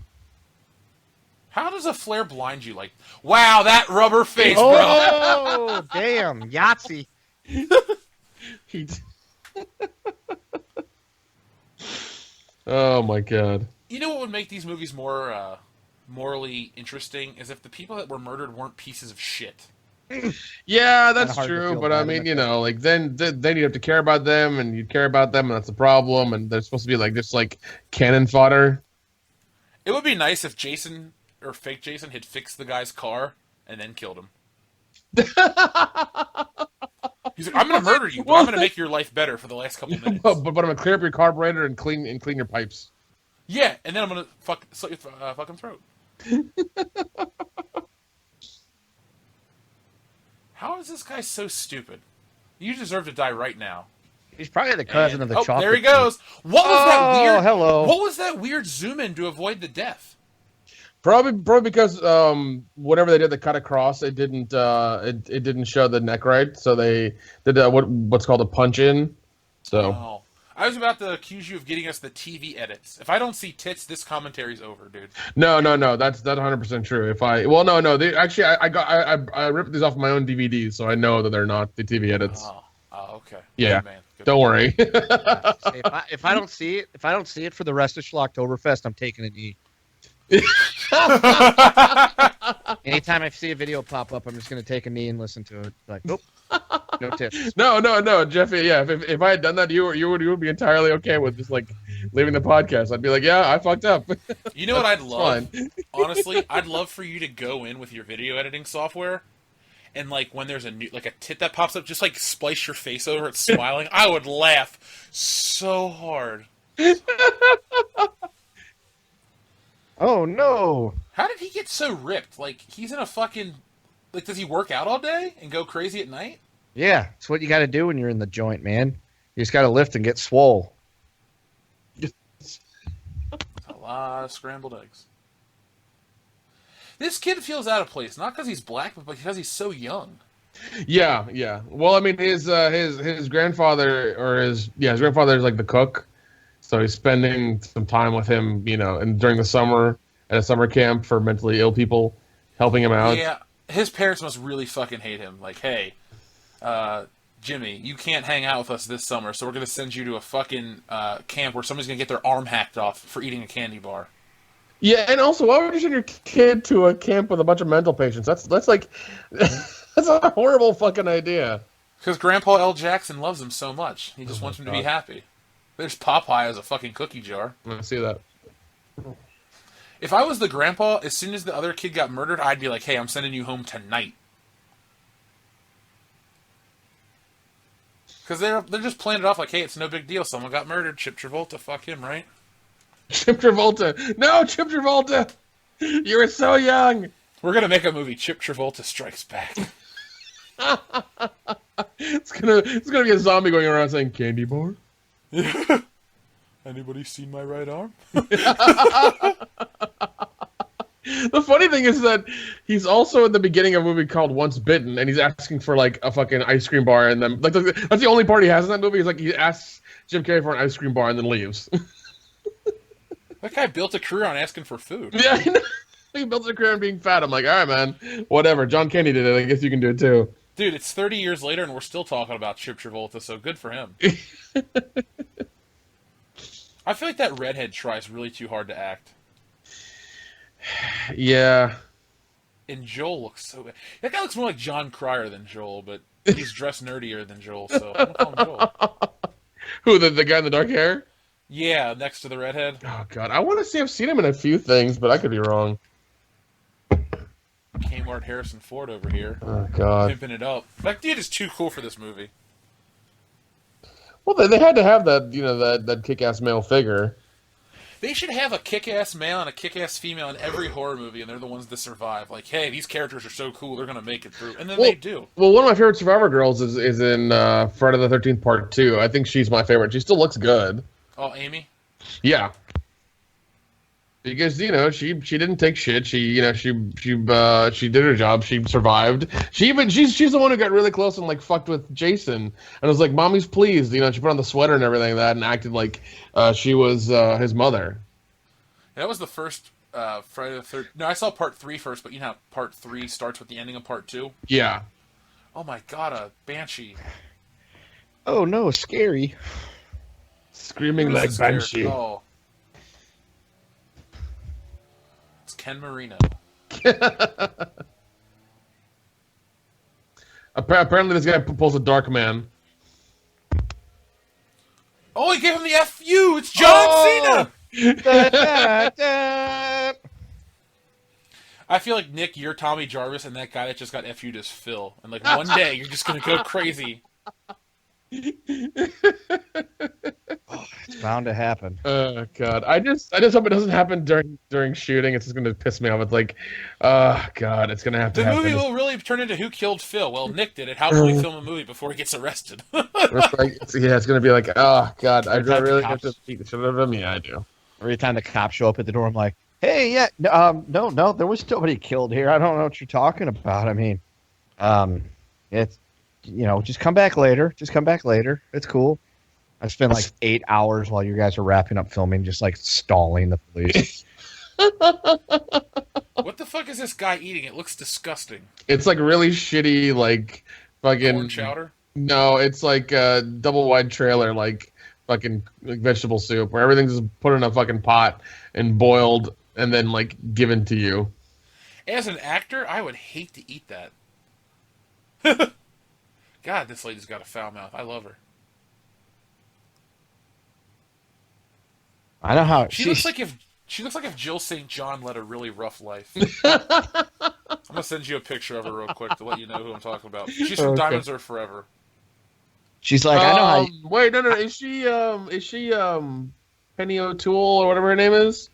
How does a flare blind you? Like, wow, that rubber face, bro. Oh, damn. Yahtzee. Oh my God. You know what would make these movies more morally interesting is if the people that were murdered weren't pieces of shit. Yeah, that's hard to true. feel But bad I mean, about you that. know, like then you have to care about them, and you care about them, and that's a problem. And they're supposed to be like just like cannon fodder. It would be nice if Jason, or fake Jason, had fixed the guy's car and then killed him. He's like, I'm going to murder you, but I'm going to make your life better for the last couple minutes. but I'm gonna clear up your carburetor and clean your pipes. Yeah, and then I'm going to slit your fucking throat. How is this guy so stupid? You deserve to die right now. He's probably the cousin of the chocolate. there he goes. What was that weird? Hello. What was that weird zoom in to avoid the death? Probably because whatever they did to cut across, it didn't show the neck right, so they did what's called a punch in. So Oh. I was about to accuse you of getting us the TV edits. If I don't see tits, this commentary's over, dude. no, that's 100% true. Actually I ripped these off my own DVDs, so I know that they're not the TV edits. Oh, okay. Yeah. Good man. Good Don't worry. If I don't see it for the rest of Schlocktoberfest, I'm taking a knee. Anytime I see a video pop up, I'm just gonna take a knee and listen to it. Like, nope, no tips. No, Jeffy. Yeah, if I had done that, you would be entirely okay with just like leaving the podcast. I'd be like, yeah, I fucked up. You know what I'd love? fine. Honestly, I'd love for you to go in with your video editing software and like when there's a tit that pops up, just like splice your face over it smiling. I would laugh so hard. Oh no! How did he get so ripped? Like he's in a fucking like does he work out all day and go crazy at night? Yeah, it's what you got to do when you're in the joint, man. You just got to lift and get swole. A lot of scrambled eggs. This kid feels out of place, not because he's black, but because he's so young. Yeah. Well, I mean, his grandfather his grandfather is like the cook, so he's spending some time with him, you know, and during the summer at a summer camp for mentally ill people, helping him out. Yeah, his parents must really fucking hate him. Like, hey, Jimmy, you can't hang out with us this summer, so we're going to send you to a fucking camp where somebody's going to get their arm hacked off for eating a candy bar. Yeah, and also, why would you send your kid to a camp with a bunch of mental patients? That's like, that's a horrible fucking idea. Because Grandpa L. Jackson loves him so much. He just wants him to be God. happy. There's Popeye as a fucking cookie jar. I see that. If I was the grandpa, as soon as the other kid got murdered, I'd be like, hey, I'm sending you home tonight. Because they're just playing it off like, hey, it's no big deal. Someone got murdered. Chip Travolta, fuck him, right? Chip Travolta. No, Chip Travolta. You were so young. We're going to make a movie, Chip Travolta Strikes Back. It's gonna be a zombie going around saying candy bar. Anybody seen my right arm? The funny thing is that he's also at the beginning of a movie called Once Bitten, and he's asking for like a fucking ice cream bar, and then like that's the only part he has in that movie. Is like he asks Jim Carrey for an ice cream bar and then leaves. That guy built a career on asking for food. Yeah, I know. He built a career on being fat. I'm like, all right, man, whatever. John Candy did it. I guess you can do it too. Dude, it's 30 years later, and we're still talking about Chip Travolta, so good for him. I feel like that redhead tries really too hard to act. Yeah. And Joel looks so bad. That guy looks more like John Cryer than Joel, but he's dressed nerdier than Joel, so I'm gonna call him Joel. Who, the guy in the dark hair? Yeah, next to the redhead. Oh, God. I want to say I've seen him in a few things, but I could be wrong. Kmart Harrison Ford over here. Oh, God. Pimping it up. That dude is too cool for this movie. Well, they had to have that, that kick-ass male figure. They should have a kick-ass male and a kick-ass female in every horror movie, and they're the ones that survive. Like, hey, these characters are so cool, they're going to make it through. And then they do. Well, one of my favorite Survivor girls is in Friday the 13th Part 2. I think she's my favorite. She still looks good. Oh, Amy? Yeah. Because, she didn't take shit. She did her job. She survived. She's the one who got really close and, like, fucked with Jason. And was like, Mommy's pleased. She put on the sweater and everything like that and acted like she was his mother. That was the first Friday the 13th. No, I saw Part 3 first, but you know how Part 3 starts with the ending of Part 2? Yeah. Oh, my God, a banshee. Oh, no, scary. Screaming like banshee. Oh. It's Ken Marino. Apparently this guy pulls a dark man. Oh, he gave him the FU! It's John Cena! Da, da, da. I feel like, Nick, you're Tommy Jarvis, and that guy that just got FU'd is Phil. And, like, one day, you're just going to go crazy. Oh, it's bound to happen. Oh, God. I just hope it doesn't happen during shooting. It's just going to piss me off. It's like, oh, God, it's going to have to happen. The movie will really turn into Who Killed Phil? Well, Nick did it. How can we film a movie before he gets arrested? It's going to be like, oh, God, I really have to beat the shit out of him? Yeah, I do. Every time the cops show up at the door, I'm like, hey, yeah, no, there was nobody killed here. I don't know what you're talking about. I mean, it's, just come back later. Just come back later. It's cool. I spent like 8 hours while you guys are wrapping up filming, just like stalling the police. What the fuck is this guy eating? It looks disgusting. It's like really shitty, like fucking Corn chowder? No, it's like a double wide trailer, like fucking like vegetable soup, where everything's just put in a fucking pot and boiled and then like given to you. As an actor, I would hate to eat that. God, this lady's got a foul mouth. I love her. I know how She looks like if Jill St. John led a really rough life. I'm gonna send you a picture of her real quick to let you know who I'm talking about. She's from Diamonds Are Forever. She's like, I know how. Wait, no, is she Penny O'Toole or whatever her name is?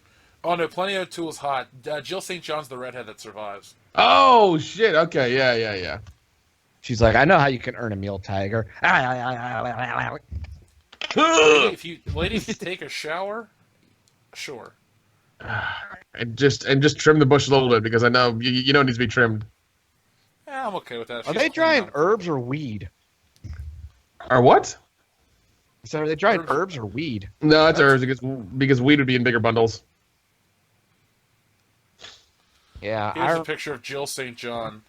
Oh no, Plenty O'Toole's hot. Jill St. John's the redhead that survives. Oh shit! Okay, yeah. She's like, I know how you can earn a meal, Tiger. If you take a shower, sure. And just trim the bush a little bit because I know you know it needs to be trimmed. Yeah, I'm okay with that. Are they drying herbs or weed? Or what? So are they drying herbs or weed? No, it's herbs because weed would be in bigger bundles. Yeah, Here's a picture of Jill St. John.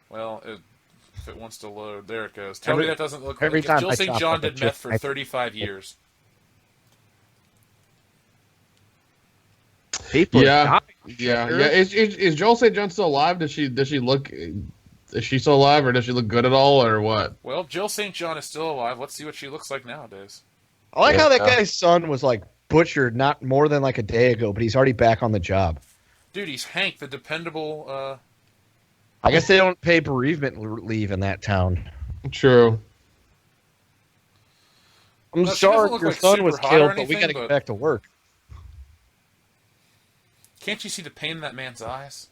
Well, if it wants to load, there it goes. Tell me that doesn't look like time Jill I St. chop John up a did meth chip, for 35 years. people are dying Yeah, Sure. yeah. Is Joel St. John still alive? Does she look? Is she still alive, or does she look good at all, or what? Well, Jill St. John is still alive. Let's see what she looks like nowadays. I like how that Yeah. guy's son was like butchered not more than like a day ago, but he's already back on the job. Dude, he's Hank, the dependable. I guess they don't pay bereavement leave in that town. True. I'm No, she sorry doesn't look your like son super was hot or killed, but we anything, got to but- get back to work. Can't you see the pain in that man's eyes?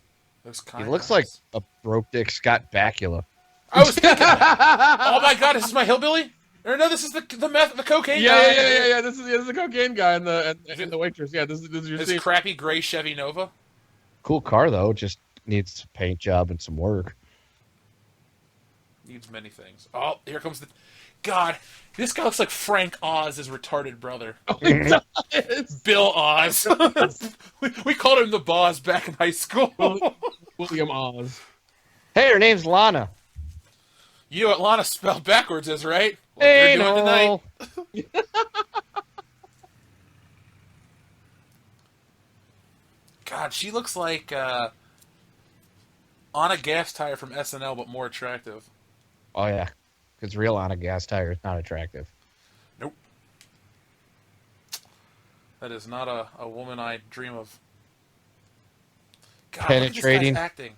Those kind He looks eyes. like a broke dick Scott Bakula. I was thinking that. Oh my god, is this my hillbilly? Or no, this is the cocaine guy. Yeah. This is the cocaine guy and the waitress. Yeah, this is your His scene. crappy gray Chevy Nova. Cool car though, just needs a paint job and some work. Needs many things. Oh, here comes the... God, this guy looks like Frank Oz's retarded brother. Oh, he does. Bill Oz. we called him the boss back in high school. William Oz. Hey, her name's Lana. You know what Lana spelled backwards is, right? What Hey, you're doing no. tonight. God, she looks like Anna Gas Tire from SNL, but more attractive. Oh yeah, because real on a gas tire is not attractive. Nope. That is not a woman I dream of. God, Penetrating. look at this guy's acting.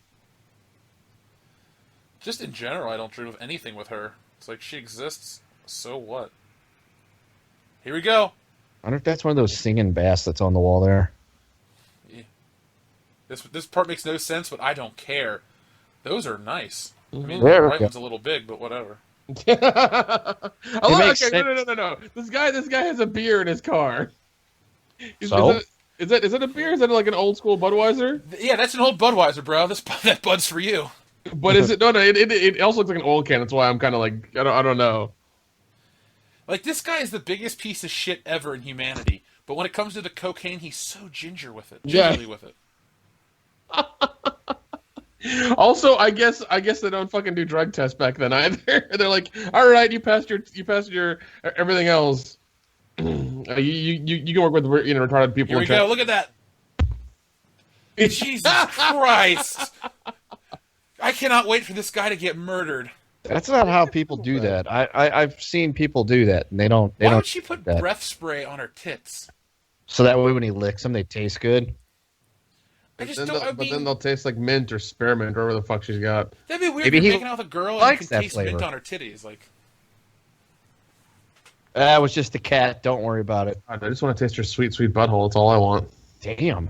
Just in general, I don't dream of anything with her. It's like she exists, so what? Here we go. I wonder if that's one of those singing bass that's on the wall there. This part makes no sense, but I don't care. Those are nice. I mean, There the we right go. one's a little big, but whatever. makes Okay, no. This guy has a beer in his car. So? Is it a beer? Is it like an old school Budweiser? Yeah, that's an old Budweiser, bro. That Bud's for you. But is it no? It also looks like an oil can. That's why I'm kind of like I don't know. Like, this guy is the biggest piece of shit ever in humanity. But when it comes to the cocaine, he's so gingerly with it. Also, I guess they don't fucking do drug tests back then either. They're like, all right, you passed your everything else. You can work with retarded people. Here we go. Look at that. Jesus Christ. I cannot wait for this guy to get murdered. That's not how people do that. I've seen people do that, and they don't. Why would she put that. breath spray on her tits? So that way, when he licks them, they taste good. I just Then don't. but then they'll taste like mint or spearmint or whatever the fuck she's got. That'd be weird. Maybe You're he making out with a girl and you likes can that taste mint flavor. on her titties. Like, That was just a cat. Don't worry about it. I just want to taste your sweet butthole. That's all I want. Damn.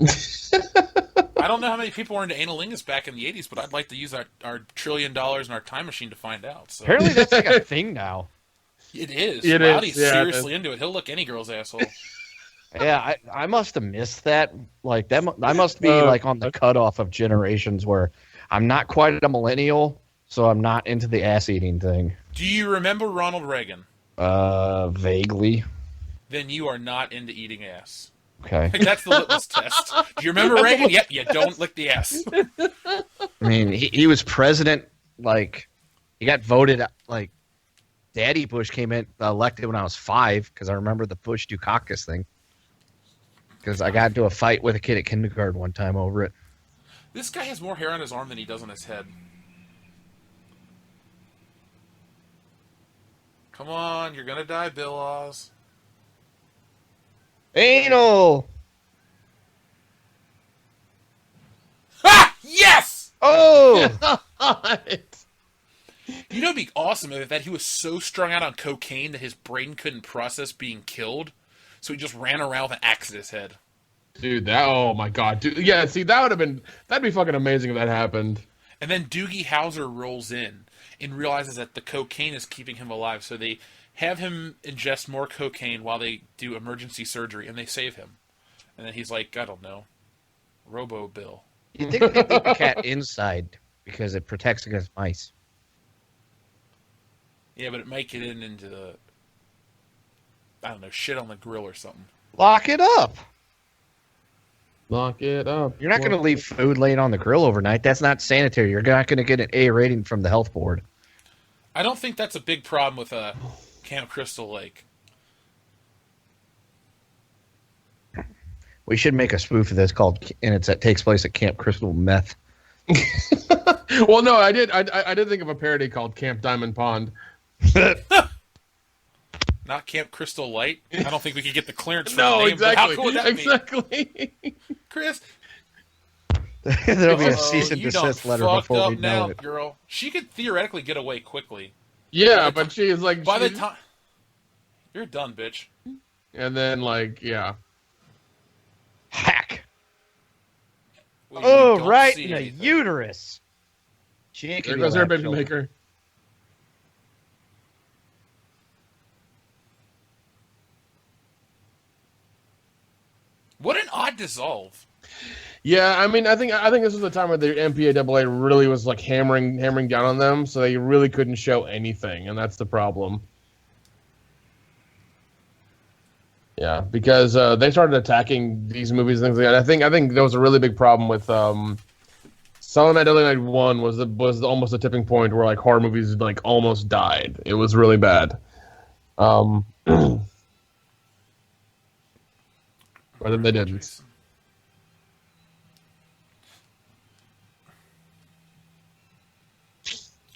I don't know how many people were into analingus back in the 80s, but I'd like to use our $1 trillion and our time machine to find out. So Apparently, that's like a thing now. it is. It is, Rowdy's yeah, it seriously is. into it. He'll lick any girl's asshole. Yeah, I must have missed that. Like that, I must be like on the cutoff of generations where I'm not quite a millennial, so I'm not into the ass eating thing. Do you remember Ronald Reagan? Vaguely. Then you are not into eating ass. Okay. Like, that's the litmus test. Do you remember Reagan? Yep, you don't lick the ass. I mean, he was president. Like, he got voted. Like, Daddy Bush came in elected when I was 5 because I remember the Bush Dukakis thing. Because I got into a fight with a kid at kindergarten one time over it. This guy has more hair on his arm than he does on his head. Come on, you're gonna die, Bill Oz. Anal. Ah! Yes! Oh. You know, it'd be awesome if that he was so strung out on cocaine that his brain couldn't process being killed, so he just ran around with an axe at his head. Dude, oh my god, dude. Yeah, see, that'd be fucking amazing if that happened. And then Doogie Howser rolls in and realizes that the cocaine is keeping him alive, so they have him ingest more cocaine while they do emergency surgery, and they save him. And then he's like, I don't know, Robo Bill. You think they put the cat inside because it protects against mice? Yeah, but it might get into the, I don't know, shit on the grill or something. Lock it up. Lock it up. You're not going to leave food laying on the grill overnight. That's not sanitary. You're not going to get an A rating from the health board. I don't think that's a big problem with Camp Crystal Lake. We should make a spoof of this that takes place at Camp Crystal Meth. Well, no, I did think of a parody called Camp Diamond Pond. Not Camp Crystal Light. I don't think we could get the clearance for No, the name. exactly. But how cool would that Exactly. be? Chris, There'll be a cease and you done desist letter fucked before up we now, know it. girl. She could theoretically get away quickly. Yeah, but she is like. By the time you're done, bitch. And then yeah. Hack. We Oh, don't right see in the anything. uterus. She ain't There gonna goes be her allowed baby children. maker. What an odd dissolve. Yeah, I mean, I think this was the time where the MPAA really was like hammering down on them, so they really couldn't show anything, and that's the problem. Yeah, because they started attacking these movies and things like that. I think there was a really big problem with Silent Night, Deadly Night 1 was almost a tipping point where like horror movies like almost died. It was really bad. But then they didn't.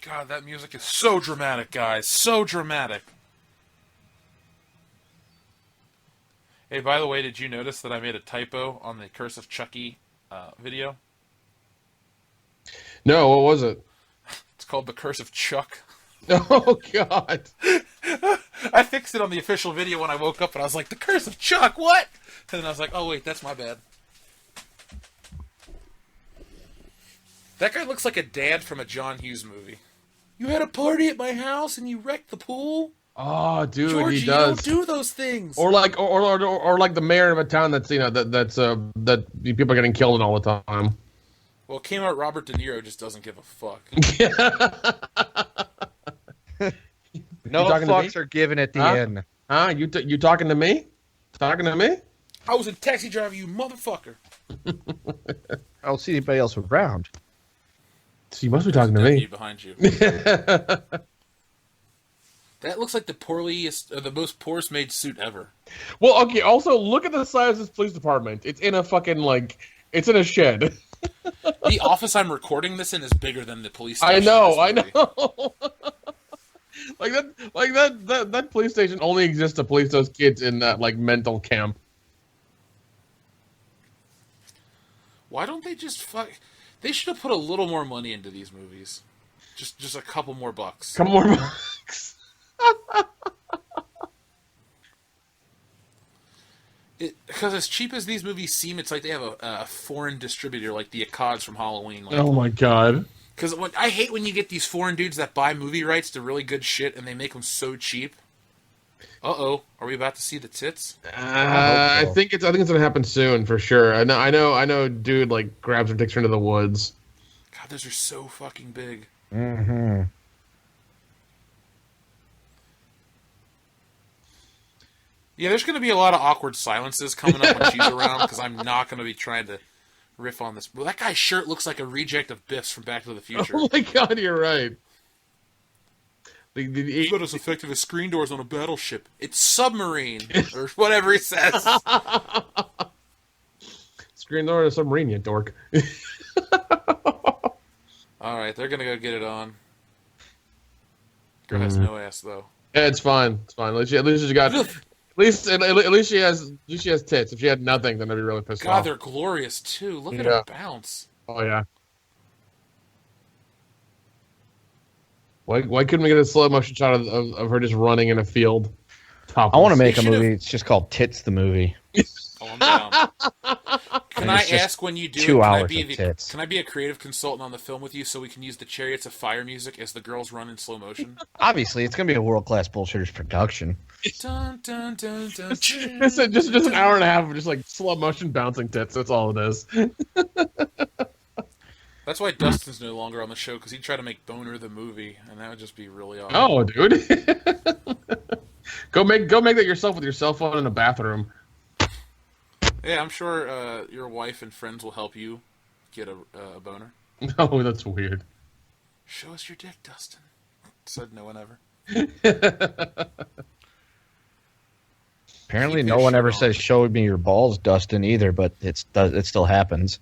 God, that music is so dramatic, guys. So dramatic. Hey, by the way, did you notice that I made a typo on the Curse of Chucky video? No, what was it? It's called The Curse of Chuck. Oh God! I fixed it on the official video when I woke up, and I was like, The Curse of Chuck, what? And then I was like, oh, wait, that's my bad. That guy looks like a dad from a John Hughes movie. You had a party at my house, and you wrecked the pool? Oh, dude, Georgie, he does. you don't do those things. Or like the mayor of a town that's that people are getting killed in all the time. Well, it came out Robert De Niro just doesn't give a fuck. No fucks are given at the end. Huh? You talking to me? Talking to me? I was a taxi driver, you motherfucker. I don't see anybody else around. So you must be talking to me. Behind you. That looks like the most poorest made suit ever. Well, okay. Also, look at the size of this police department. It's in a fucking it's in a shed. The office I'm recording this in is bigger than the police I station. know. That police station only exists to police those kids in that mental camp. Why don't they just fuck? They should have put a little more money into these movies. Just a couple more bucks. Couple more bucks. Because as cheap as these movies seem, it's like they have a foreign distributor, like the Akkads from Halloween. Oh my God. Because I hate when you get these foreign dudes that buy movie rights to really good shit and they make them so cheap. Uh-oh, are we about to see the tits? I think it's gonna happen soon for sure. I know. Dude, grabs her, takes her into the woods. God, those are so fucking big. Mm-hmm. Yeah, there's gonna be a lot of awkward silences coming up when she's around because I'm not gonna be trying to riff on this. Well, that guy's shirt looks like a reject of Biff's from Back to the Future. Oh my God, you're right. It's not as effective as screen doors on a battleship. It's submarine, or whatever he says. Screen door to submarine, you dork. All right, they're gonna go get it on. Girl has no ass though. Yeah, it's fine. It's fine. At least she got. At least she has tits. If she had nothing, then I'd be really pissed off. God, they're glorious too. Look at her bounce. Oh yeah. Why couldn't we get a slow motion shot of her just running in a field? Topless? I want to make a movie. It's just called Tits the Movie. Oh, I'm down. Can I ask when you do 2 it? hours of tits. Can I be a creative consultant on the film with you so we can use the Chariots of Fire music as the girls run in slow motion? Obviously, it's gonna be a world-class bullshitters production. Dun, dun, dun, dun, just an hour and a half of just slow motion bouncing tits. That's all it is. That's why Dustin's no longer on the show, because he'd try to make Boner the movie, and that would just be really awkward. Oh, dude. Go make that yourself with your cell phone in a bathroom. Yeah, I'm sure your wife and friends will help you get a boner. No, that's weird. Show us your dick, Dustin. Said no one ever. Apparently, Keep no that one shit ever on. says "Show me your balls, Dustin" either, but it still happens.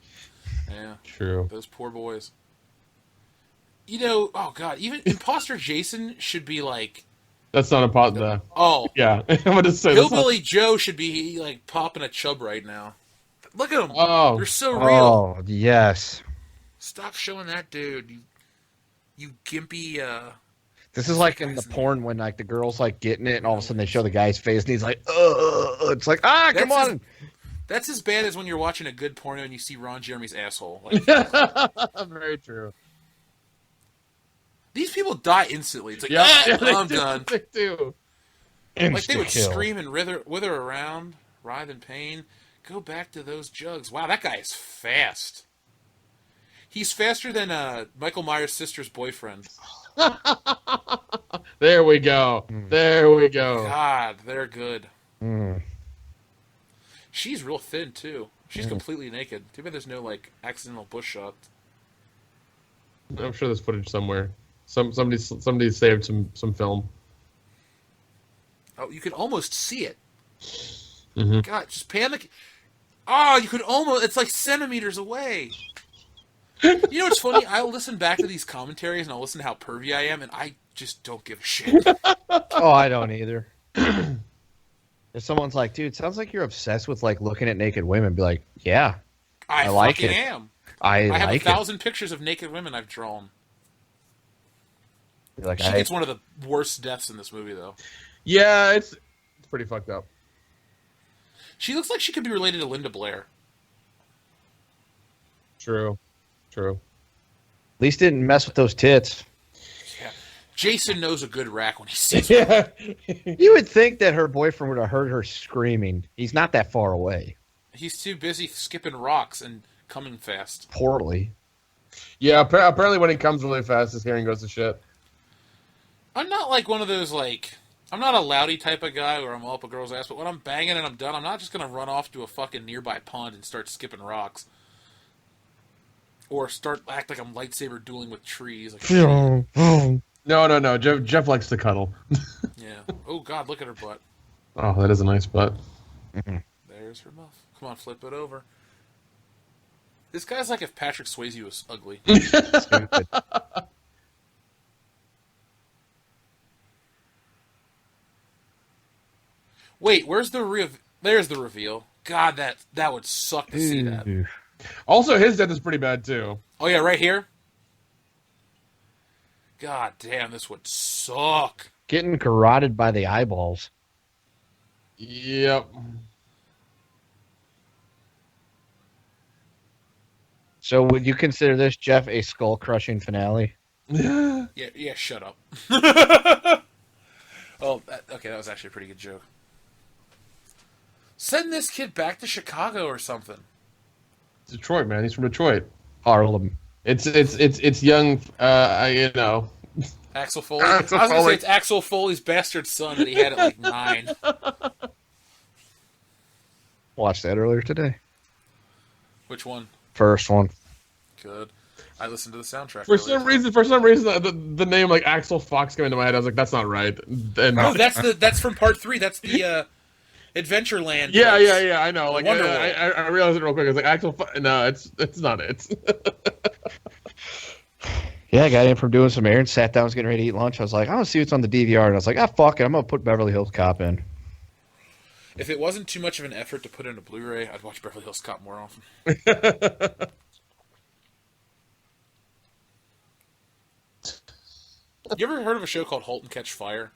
Yeah, True. those poor boys. You know, oh god, even Imposter Jason should be like, That's not a pot. oh, Yeah, I'm gonna say that's not. Hillbilly Joe should be like popping a chub right now. Look at them; they're Oh, so real. Oh yes, Stop showing that dude, you gimpy. this is What's like that in the guy's name? porn when like the girl's like getting it, and all of a sudden they show the guy's face, and he's like, It's like, come That's on. That's as bad as when you're watching a good porno and you see Ron Jeremy's asshole. Like, very true. these people die instantly. It's like, Yeah, I'm done. They do. Like they would Insta-kill. scream and wither around, writhe in pain. Go back to those jugs. Wow, that guy is fast. He's faster than Michael Myers' sister's boyfriend. There we go. There we go. God, they're good. Mm. She's real thin too. She's completely naked. Too bad there's no like accidental bush shot. I'm sure there's footage somewhere. Somebody saved some film. Oh, you could almost see it. Mhm. God, just panic. Oh, you could almost. It's like centimeters away. You know what's funny? I'll listen back to these commentaries and I'll listen to how pervy I am, and I just don't give a shit. Oh, I don't either. If someone's like, dude, sounds like you're obsessed with like looking at naked women, be like, yeah, I like fucking it. am. I have like 1,000 pictures of naked women I've drawn. it. Like, She gets one of the worst deaths in this movie, though. Yeah, it's pretty fucked up. She looks like she could be related to Linda Blair. True. at least didn't mess with those tits. Yeah. Jason knows a good rack when he sees Yeah. You would think that her boyfriend would have heard her screaming. He's not that far away. He's too busy skipping rocks and coming fast. Poorly. Yeah, apparently when he comes really fast, his hearing goes to shit. I'm not like one of those, like... I'm not a loudy type of guy where I'm all up a girl's ass, but when I'm banging and I'm done, I'm not just going to run off to a fucking nearby pond and start skipping rocks. Or act like I'm lightsaber dueling with trees. Like No. Jeff likes to cuddle. yeah. Oh, God, look at her butt. Oh, that is a nice butt. There's her muff. Come on, flip it over. This guy's like if Patrick Swayze was ugly. Stupid. Wait, where's the There's the reveal. God, that would suck to see that. Ooh. Also, his death is pretty bad too. Oh yeah, right here. God damn, this would suck. Getting garroted by the eyeballs. Yep. So would you consider this, Jeff, a skull-crushing finale? Yeah, shut up. Oh, okay, that was actually a pretty good joke. Send this kid back to Chicago or something. Detroit, man. He's from Detroit. Harlem. It's young. You know. Axel Foley. I was going to say it's Axel Foley's bastard son that he had at like 9. Watched that earlier today. Which one? First one. Good. I listened to the soundtrack. For some reason, the name like Axel Fox came into my head. I was like, that's not right. And Oh, that's from part 3. That's the Adventureland. yeah. I know. Like Wonderworld. I realized it real quick. I was like, Axel. No, it's not it. Yeah, I got in from doing some errands, sat down, was getting ready to eat lunch. I was like, I want to see what's on the DVR. And I was like, fuck it. I'm going to put Beverly Hills Cop in. If it wasn't too much of an effort to put in a Blu-ray, I'd watch Beverly Hills Cop more often. You ever heard of a show called *Halt and Catch Fire*?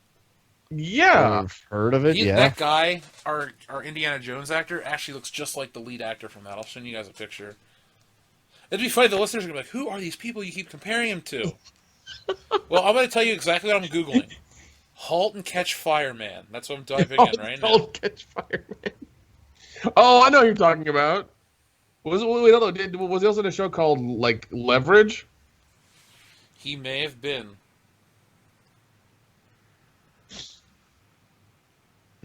Yeah. I've heard of it, yeah. That guy, our Indiana Jones actor, actually looks just like the lead actor from that. I'll send you guys a picture. It'd be funny. The listeners are going to be like, who are these people you keep comparing him to? Well, I'm going to tell you exactly what I'm Googling. *Halt and Catch Fire Man*. That's what I'm diving in right now. Halt and Catch Fire Man. Oh, I know what you're talking about. Was he also in a show called like Leverage? He may have been.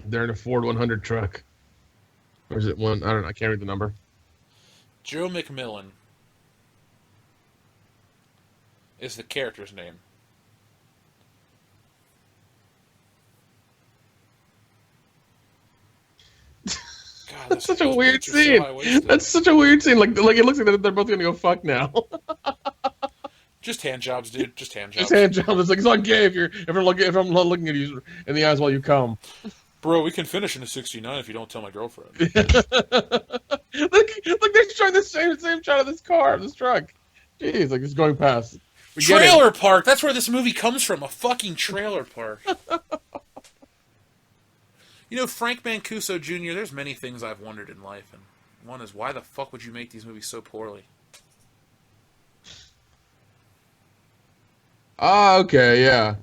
They're in a Ford 100 truck. Or is it one? I don't know. I can't read the number. Joe McMillan is the character's name. God, That's those such a weird pants are so scene. high-waisted. That's such a weird scene. Like it looks like they're both gonna go fuck now. Just hand jobs, dude. Just hand Just jobs. hand jobs. It's like it's not gay if I'm not looking at you in the eyes while you come. Bro, we can finish in a 69 if you don't tell my girlfriend. Look, they're showing the same shot of this car, this truck. Jeez, like it's going past. We get it. Trailer park. That's where this movie comes from. A fucking trailer park. You know, Frank Mancuso Jr., there's many things I've wondered in life, and one is, why the fuck would you make these movies so poorly? Ah, okay, yeah.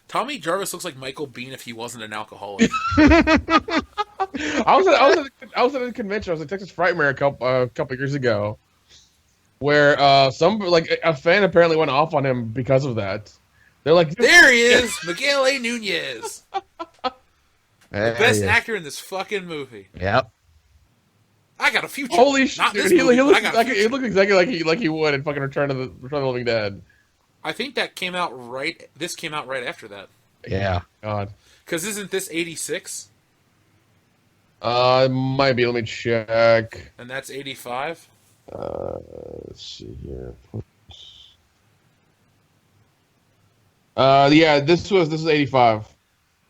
Tommy Jarvis looks like Michael Biehn if he wasn't an alcoholic. I was at a convention. I was at Texas Frightmare a couple years ago, where some like a fan apparently went off on him because of that. They're like, There he is! Miguel A. Nunez! The There best he is. actor in this fucking movie. Yep. I got a future. holy shit, Not dude! this He movie, but looks I got a like future. he looks exactly like he would in fucking Return of the Living Dead. I think that came out right. This came out right after that. Yeah. God, Because isn't this 86? it might be. Let me check. And that's 85? Let's see here. Yeah, this is 85.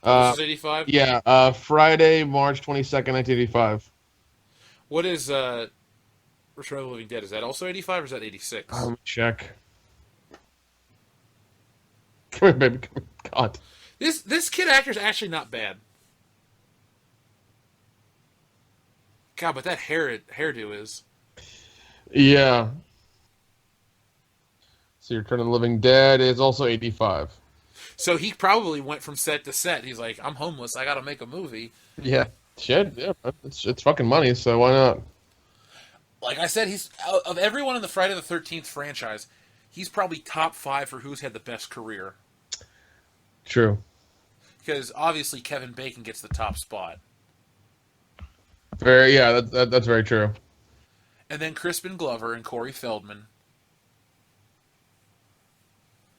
This is 85? Yeah, Friday, March 22nd, 1985. What is Return of the Living Dead? Is that also 85 or is that 86? Let me check. Come here, baby. Come here. God. This kid actor's actually not bad. God, but that hairdo is. Yeah. So Return of the Living Dead is also 85. So he probably went from set to set. He's like, I'm homeless. I got to make a movie. Yeah. Shit, yeah. It's fucking money, so why not? Like I said, he's of everyone in the Friday the 13th franchise, he's probably top 5 for who's had the best career. True. Because obviously Kevin Bacon gets the top spot. Yeah, that's very true. And then Crispin Glover and Corey Feldman.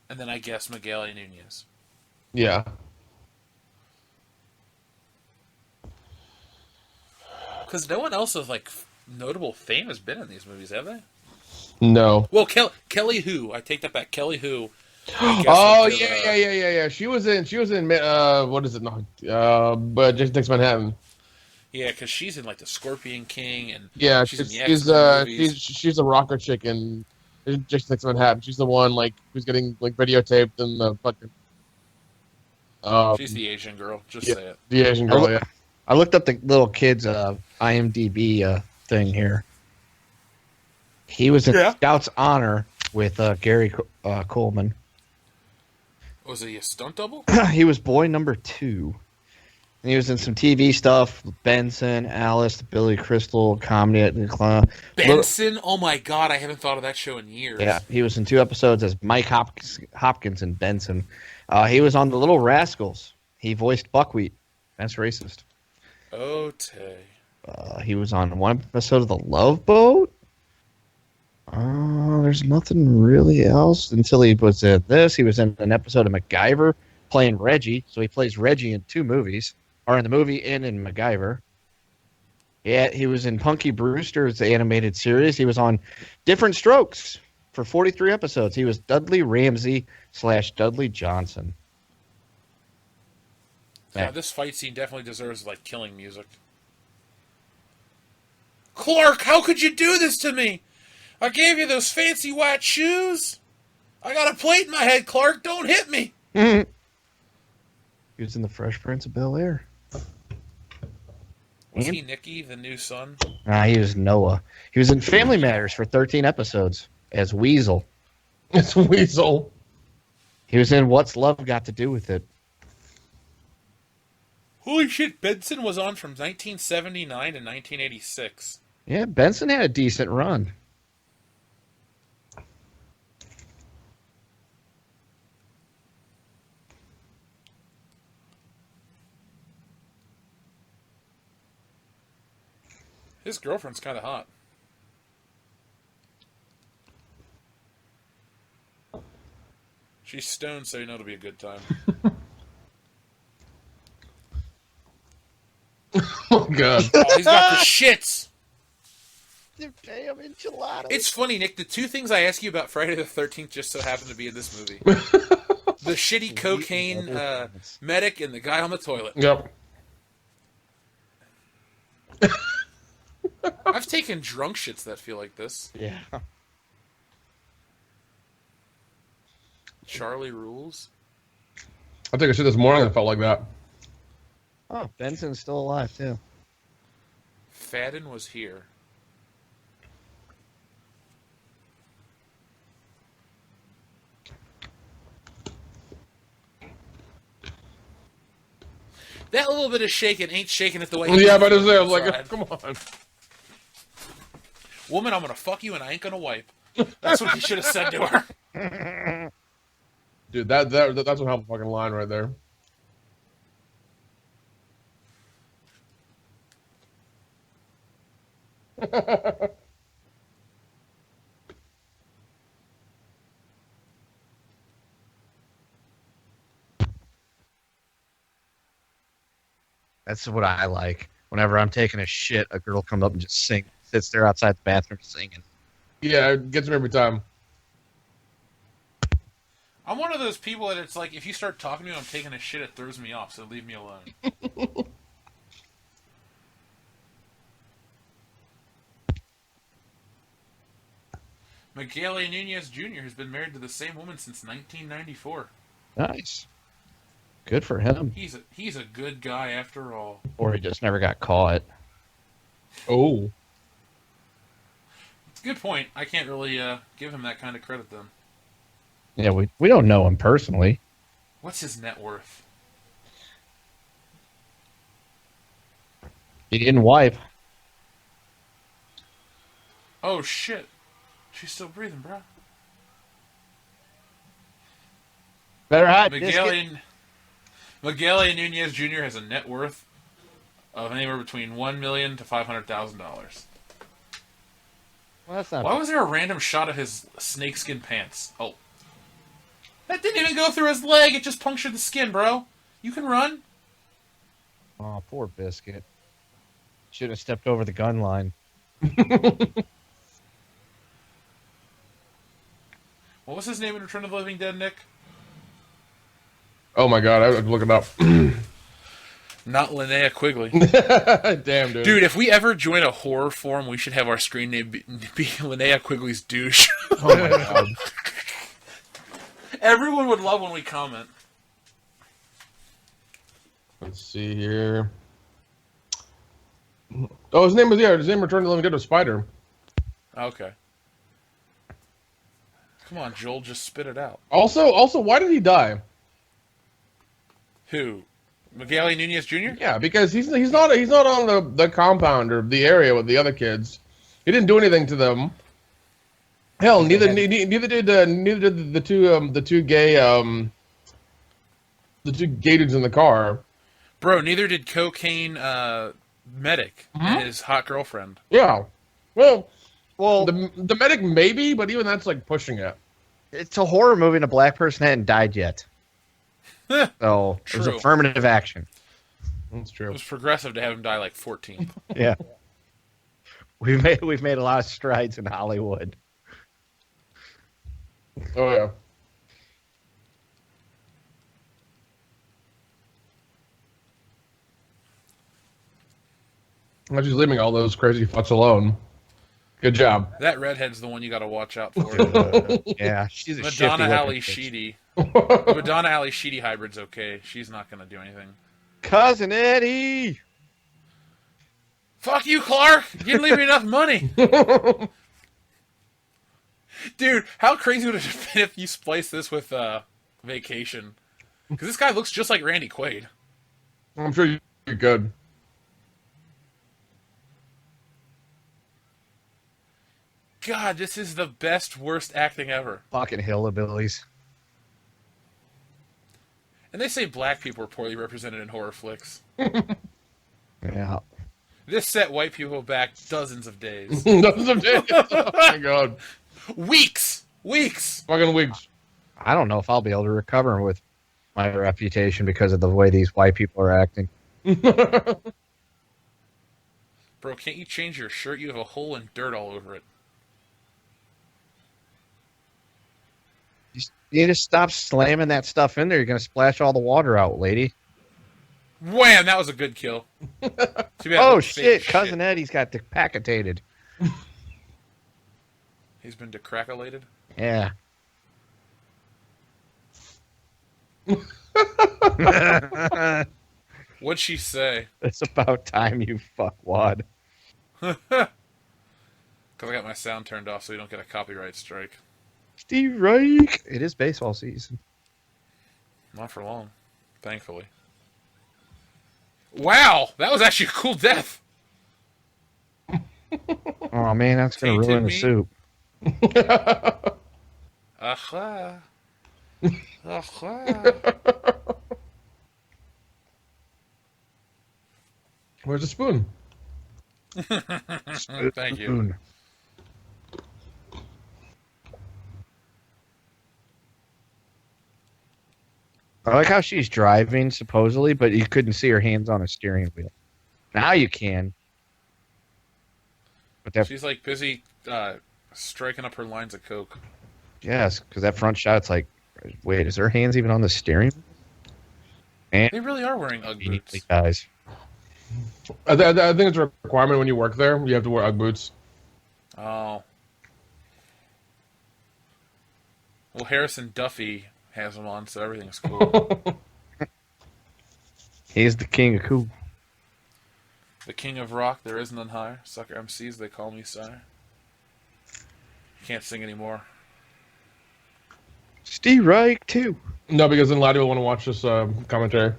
And then I guess Miguel A. Nunez. Yeah. Because no one else of like notable fame has been in these movies, have they? No. Well, Kelly Hu. I take that back. Kelly Hu. Oh yeah. She was in what is it? No, but Jason Takes Manhattan. Yeah, because she's in like the Scorpion King and Yeah, she's in the X-Men movies. she's a rocker chick in Jason Takes Manhattan. She's the one like who's getting like videotaped in the fucking. She's the Asian girl. Just yeah, say it. the Asian girl. Yeah. I looked up the little kid's IMDb thing here. He was in Scout's Honor with Gary Coleman. Was he a stunt double? He was boy number 2. And he was in some TV stuff, Benson, Alice, Billy Crystal, Comedy at the Club. Benson? Oh my god, I haven't thought of that show in years. Yeah, he was in 2 episodes as Mike Hopkins in Benson. He was on The Little Rascals. He voiced Buckwheat. That's racist. Oh, Tay. He was on 1 episode of The Love Boat. There's nothing really else until he was in this. He was in an episode of MacGyver playing Reggie. So he plays Reggie in 2 movies. Or in the movie and in MacGyver. Yeah, he was in Punky Brewster's animated series. He was on Different Strokes for 43 episodes. He was Dudley Ramsey / Dudley Johnson. Yeah, this fight scene definitely deserves like killing music. Clark, how could you do this to me? I gave you those fancy white shoes. I got a plate in my head, Clark. Don't hit me. He was in The Fresh Prince of Bel-Air. Was he Nicky, the new son? Nah, he was Noah. He was in Family Matters for 13 episodes as Weasel. It's Weasel. He was in What's Love Got to Do with It? Holy shit, Benson was on from 1979 to 1986. Yeah, Benson had a decent run. His girlfriend's kind of hot. She's stoned, so you know it'll be a good time. Oh god. Oh, he's got the shits. Damn enchiladas. It's funny, Nick. The two things I ask you about Friday the 13th just so happen to be in this movie: the shitty cocaine medic and the guy on the toilet. Yep. I've taken drunk shits that feel like this. Yeah. Charlie rules. I think I said this morning. I felt like that. Oh, Benson's still alive too. Fadden was here. That little bit of shaking ain't shaking it the way. Yeah, but I was like, come on. Woman, I'm gonna fuck you and I ain't gonna wipe. That's what he should have said to her. Dude, that's a hell of a fucking line right there. That's what I like. Whenever I'm taking a shit, a girl comes up and just sits there outside the bathroom singing. Yeah, it gets me every time. I'm one of those people that it's like, if you start talking to me, I'm taking a shit, it throws me off, so leave me alone. Miguel A. Nunez Jr. has been married to the same woman since 1994. Nice. Good for him. He's a good guy after all. Or he just never got caught. Oh. It's a good point. I can't really give him that kind of credit then. Yeah, we don't know him personally. What's his net worth? He didn't wipe. Oh shit. She's still breathing, bro. Better hide Miguel A. Nunez Jr. has a net worth of anywhere between $1 million to $500,000. Well, that's not. Why was there a random shot of his snakeskin pants? Oh. That didn't even go through his leg, it just punctured the skin, bro. You can run. Oh, poor Biscuit. Should have stepped over the gun line. What was his name in Return of the Living Dead, Nick? Oh my god, I would look it up. Not Linnea Quigley. Damn, dude. Dude, if we ever join a horror forum, we should have our screen name be Linnea Quigley's douche. Oh my god. Everyone would love when we comment. Let's see here. Oh, his name Return to the Living Dead was Spider. Okay. Come on, Joel, just spit it out. Also, why did he die? Who? Miguel A. Nunez Jr.? Yeah, because he's not on the compound or the area with the other kids. He didn't do anything to them. Hell, neither did the two gay dudes in the car. Bro, neither did Cocaine Medic and his hot girlfriend. Yeah. Well, Well, the medic maybe, but even that's like pushing it. it's a horror movie and a black person hadn't died yet. So it was True. affirmative action. That's It true. was progressive to have him die like 14th. Yeah. We've made a lot of strides in Hollywood. Oh yeah. I'm just leaving all those crazy fucks alone. Good job. That redhead's the one you got to watch out for. Yeah, she's a Madonna shifty Ali looking bitch. Sheedy. The Madonna Ali Sheedy hybrid's okay. She's not going to do anything. Cousin Eddie. Fuck you, Clark! You didn't leave me enough money! Dude, how crazy would it have been if you spliced this with Vacation? Because this guy looks just like Randy Quaid. I'm sure you're good. God, this is the best, worst acting ever. Fucking hillbillies. And they say black people are poorly represented in horror flicks. Yeah. This set white people back dozens of days. Oh my god. Weeks! Weeks! Fucking weeks. I don't know if I'll be able to recover with my reputation because of the way these white people are acting. Bro, can't you change your shirt? You have a hole and dirt all over it. You need to stop slamming that stuff in there. You're going to splash all the water out, lady. Wham! That was a good kill. Too bad Oh, it shit. fake Cousin Eddie's got decapitated. He's been decrackulated? Yeah. What'd she say? It's about time, you fuckwad. Because I got my sound turned off so we don't get a copyright strike. Steve Reich. It is baseball season. Not for long, thankfully. Wow! That was actually a cool death! Oh, man, that's going to ruin the soup. Aha! Aha! Where's the spoon? Thank you. I like how she's driving, supposedly, but you couldn't see her hands on a steering wheel. Now you can. But that, She's like busy striking up her lines of coke. yes, because that front shot's like, wait, is her hands even on the steering wheel? And They really are wearing Ugg boots. guys. I think it's a requirement when you work there. You have to wear Ugg boots. Oh. Well, Harrison Duffy has them on, so everything's cool. He's the king of cool. The king of rock, there is none higher. Sucker MCs, they call me sire. Can't sing anymore. Steve Reich, too. No, because then Lottie will want to watch this commentary.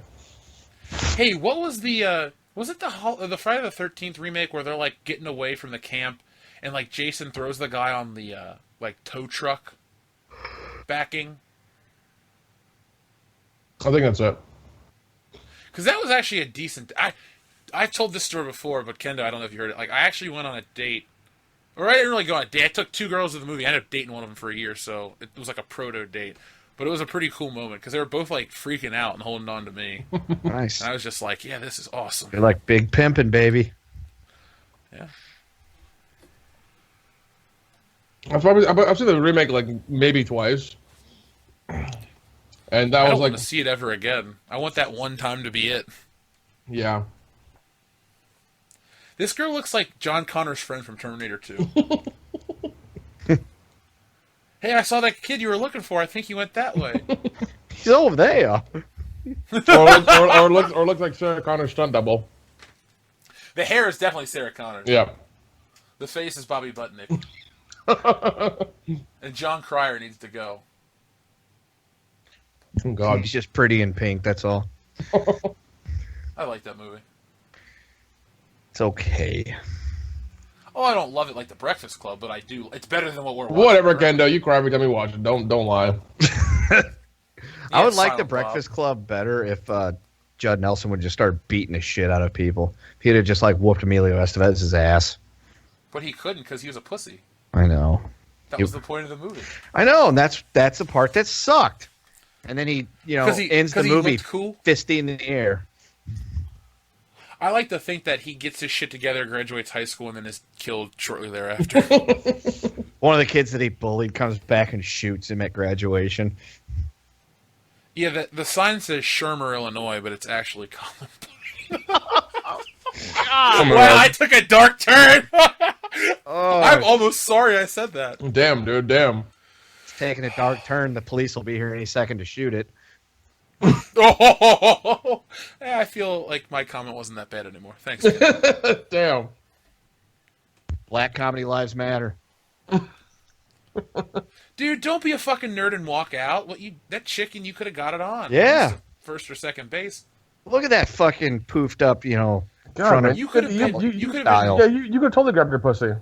Hey, what was the was it the Friday the 13th remake where they're like getting away from the camp and like Jason throws the guy on the like tow truck backing? I think that's it. Because that was actually a decent. I've told this story before, but Kendo, I don't know if you heard it. Like, I actually went on a date, or I didn't really go on a date. I took 2 girls to the movie. I ended up dating one of them for a year, so it was like a proto date. But it was a pretty cool moment because they were both like freaking out and holding on to me. Nice. And I was just like, "Yeah, this is awesome." You're like big pimping, baby. Yeah. I've seen the remake like maybe twice, and that I was don't like, want to see it ever again. I want that one time to be it. yeah. This girl looks like John Connor's friend from Terminator 2. Hey, I saw that kid you were looking for. I think he went that way. He's over there. or looks like Sarah Connor's stunt double. The hair is definitely Sarah Connor's. Yeah. The face is Bobby Butnick. And John Cryer needs to go. Oh, God. He's just pretty in pink, that's all. I like that movie. It's okay. Oh, I don't love it like The Breakfast Club, but I do. It's better than what we're watching. Whatever, Kendo. You cry every time you watch it. Don't lie. I would like Silent the Bob. Breakfast Club better if Judd Nelson would just start beating the shit out of people. If he'd have just like whooped Emilio Estevez's ass. But he couldn't because he was a pussy. I know. That was the point of the movie. I know, and that's the part that sucked. And then he, ends the movie cool. fisty in the air. I like to think that he gets his shit together, graduates high school, and then is killed shortly thereafter. One of the kids that he bullied comes back and shoots him at graduation. Yeah, the sign says Shermer, Illinois, but it's actually Columbine. Wow, I took a dark turn. Oh, I'm almost sorry I said that. Damn, dude. Damn. it's taking a dark turn. The police will be here any second to shoot it. Oh, I feel like my comment wasn't that bad anymore. Thanks. Ken. Damn. Black comedy lives matter. Dude, don't be a fucking nerd and walk out. That chicken, you could have got it on. Yeah. First or second base. Look at that fucking poofed up, God, front man. of You could have been. you You could style. have Yeah, you could totally grab your pussy.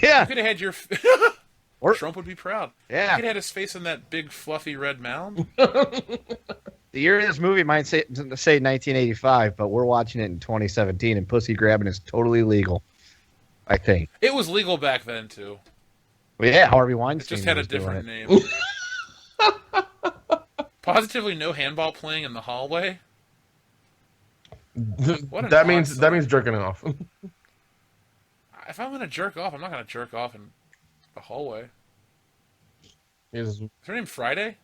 yeah. had your. Or- Trump would be proud. Yeah. He could have had his face in that big fluffy red mound. The year of this movie might say 1985, but we're watching it in 2017, and pussy grabbing is totally legal. I think. It was legal back then too. Well, yeah, Harvey It Weinstein just had a was doing different it. name. Positively no handball playing in the hallway. What an That odd means sign. jerking off. If I'm gonna jerk off, I'm not gonna jerk off in the hallway. Is Is her name Friday?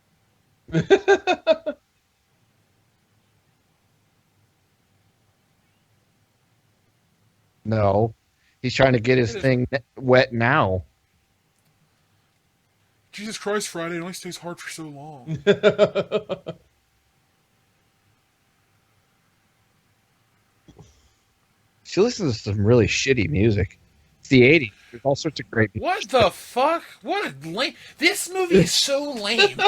No, he's trying to get his It is. thing wet now. Jesus Christ, Friday, it only stays hard for so long. She listens to some really shitty music. It's the '80s. There's all sorts of great. What the fuck? What a lame. This movie is so lame.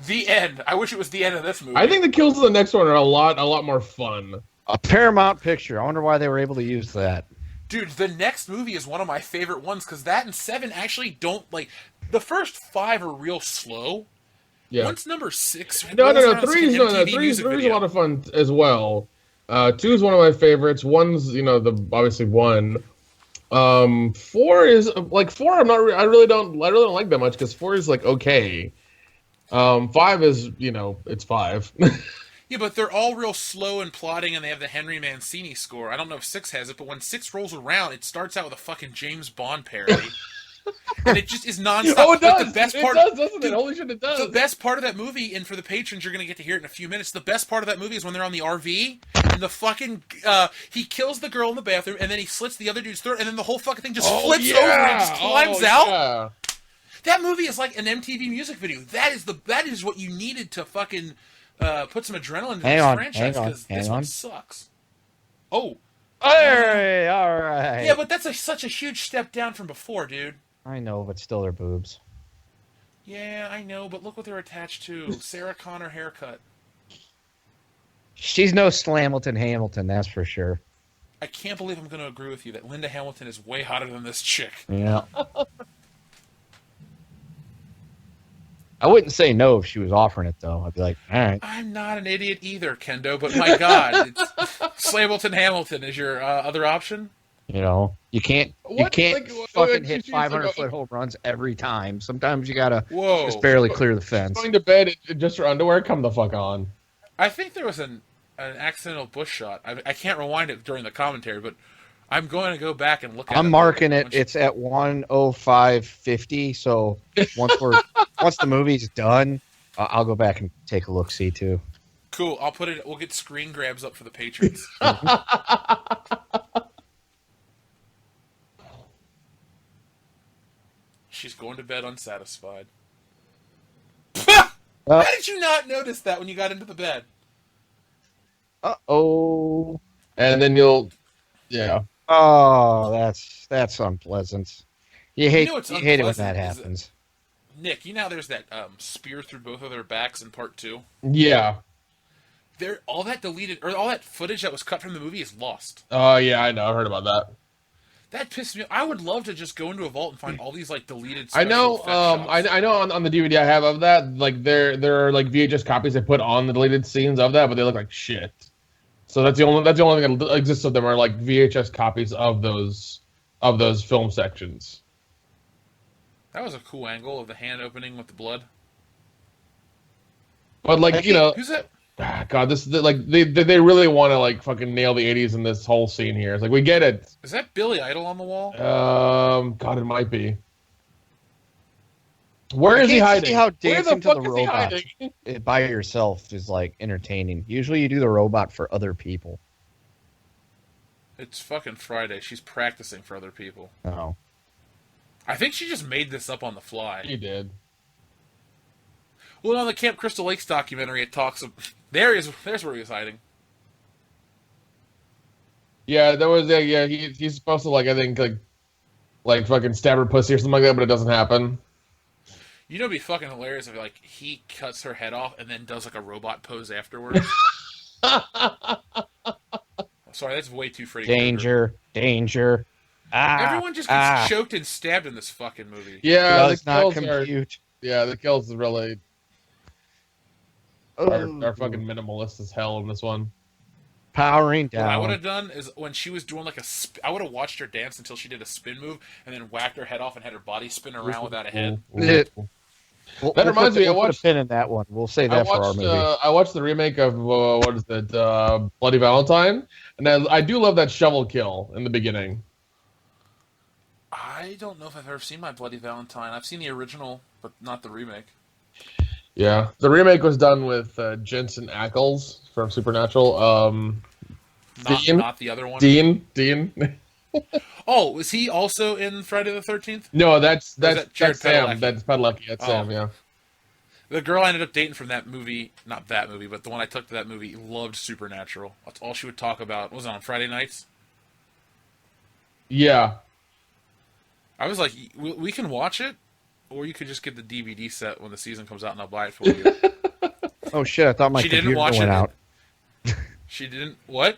The end. I wish it was the end of this movie. I think the kills in the next one are a lot more fun. A Paramount picture. I wonder why they were able to use that. Dude, the next movie is one of my favorite ones because that and 7 actually don't like. The first 5 are real slow. Yeah. Once number 6. No. rolls around, it's like Three's an no. MTV Three's music a video. lot of fun as well. 2 is one of my favorites. 1's the obviously 1. 4 is like 4. I really don't like that much because 4 is like okay. 5 is it's 5. Yeah, but they're all real slow and plotting, and they have the Henry Mancini score. I don't know if 6 has it, but when 6 rolls around, it starts out with a fucking James Bond parody. And it just is nonstop. Oh, it does. Like, the best It part, does, doesn't dude, it? Holy shit, it does. The best part of that movie, and for the patrons, you're going to get to hear it in a few minutes. The best part of that movie is when they're on the RV, and the fucking he kills the girl in the bathroom, and then he slits the other dude's throat, and then the whole fucking thing just flips over and just climbs out. Yeah. That movie is like an MTV music video. That is what you needed to fucking put some adrenaline into this franchise because this one sucks. Oh. All right. Yeah, but that's such a huge step down from before, dude. I know, but still they're boobs. Yeah, I know, but look what they're attached to. Sarah Connor haircut. She's no Hamilton, that's for sure. I can't believe I'm going to agree with you that Linda Hamilton is way hotter than this chick. Yeah. I wouldn't say no if she was offering it, though. I'd be like, all right. I'm not an idiot either, Kendo, but my God, Slamilton Hamilton is your other option? You can't fucking hit 500-foot home runs every time. Sometimes you gotta just barely clear the fence. Going to bed in just her underwear? Come the fuck on. I think there was an accidental bush shot. I can't rewind it during the commentary, but I'm going to go back and look at it. I'm marking it. It's at 1:05:50. So once the movie's done, I'll go back and take a look. See too. Cool. I'll put it. We'll get screen grabs up for the patrons. She's going to bed unsatisfied. How did you not notice that when you got into the bed? Uh-oh. And then yeah. Oh, that's unpleasant. You hate it when that unpleasant happens. Nick, you know how there's that spear through both of their backs in part 2? Yeah. All that deleted, or all that footage that was cut from the movie is lost. Oh, yeah, I know. I heard about that. That pissed me off. I would love to just go into a vault and find all these like deleted. I know. I know on the DVD I have of that, like there are like VHS copies they put on the deleted scenes of that, but they look like shit. So that's the only thing that exists of them are like VHS copies of those film sections. That was a cool angle of the hand opening with the blood. But like who's that? God, they really want to like fucking nail the 80s in this whole scene here. It's like we get it. Is that Billy Idol on the wall? God, it might be. Where is he hiding? See how Where dancing the to fuck the is he robot hiding? by yourself is like entertaining. Usually you do the robot for other people. It's fucking Friday. She's practicing for other people. Oh. I think she just made this up on the fly. He did. Well, on the Camp Crystal Lakes documentary, it talks of there's where he was hiding. Yeah, there was he's supposed to like I think like fucking stab her pussy or something like that, but it doesn't happen. You know, it'd be fucking hilarious if like he cuts her head off and then does like a robot pose afterwards. Sorry, that's way too Freddy. Danger. Everyone just gets choked and stabbed in this fucking movie. Yeah, does not compute. The kills is really are fucking minimalist as hell in this one. Powering down. What I would have done is when she was doing like I would have watched her dance until she did a spin move and then whacked her head off and had her body spin around without a head. That reminds me, I We'll put watched- a pin in that one. We'll say I that for our watched movie. I watched the remake of what is it, Bloody Valentine, and I do love that shovel kill in the beginning. I don't know if I've ever seen My Bloody Valentine. I've seen the original, but not the remake. Yeah, the remake was done with Jensen Ackles from Supernatural. Dean? Not the other one. Dean. Oh, was he also in Friday the 13th? No, that's that Jared Sam. Padalecki? That's Padalecki. That's Oh. Sam. Yeah. The girl I ended up dating from that movie, not that movie, but the one I took to that movie, loved Supernatural. That's all she would talk about. Was it on Friday nights? Yeah. I was like, we can watch it, or you could just get the DVD set when the season comes out and I'll buy it for you. Oh shit! I thought my She computer didn't watch went it. out. She didn't. What?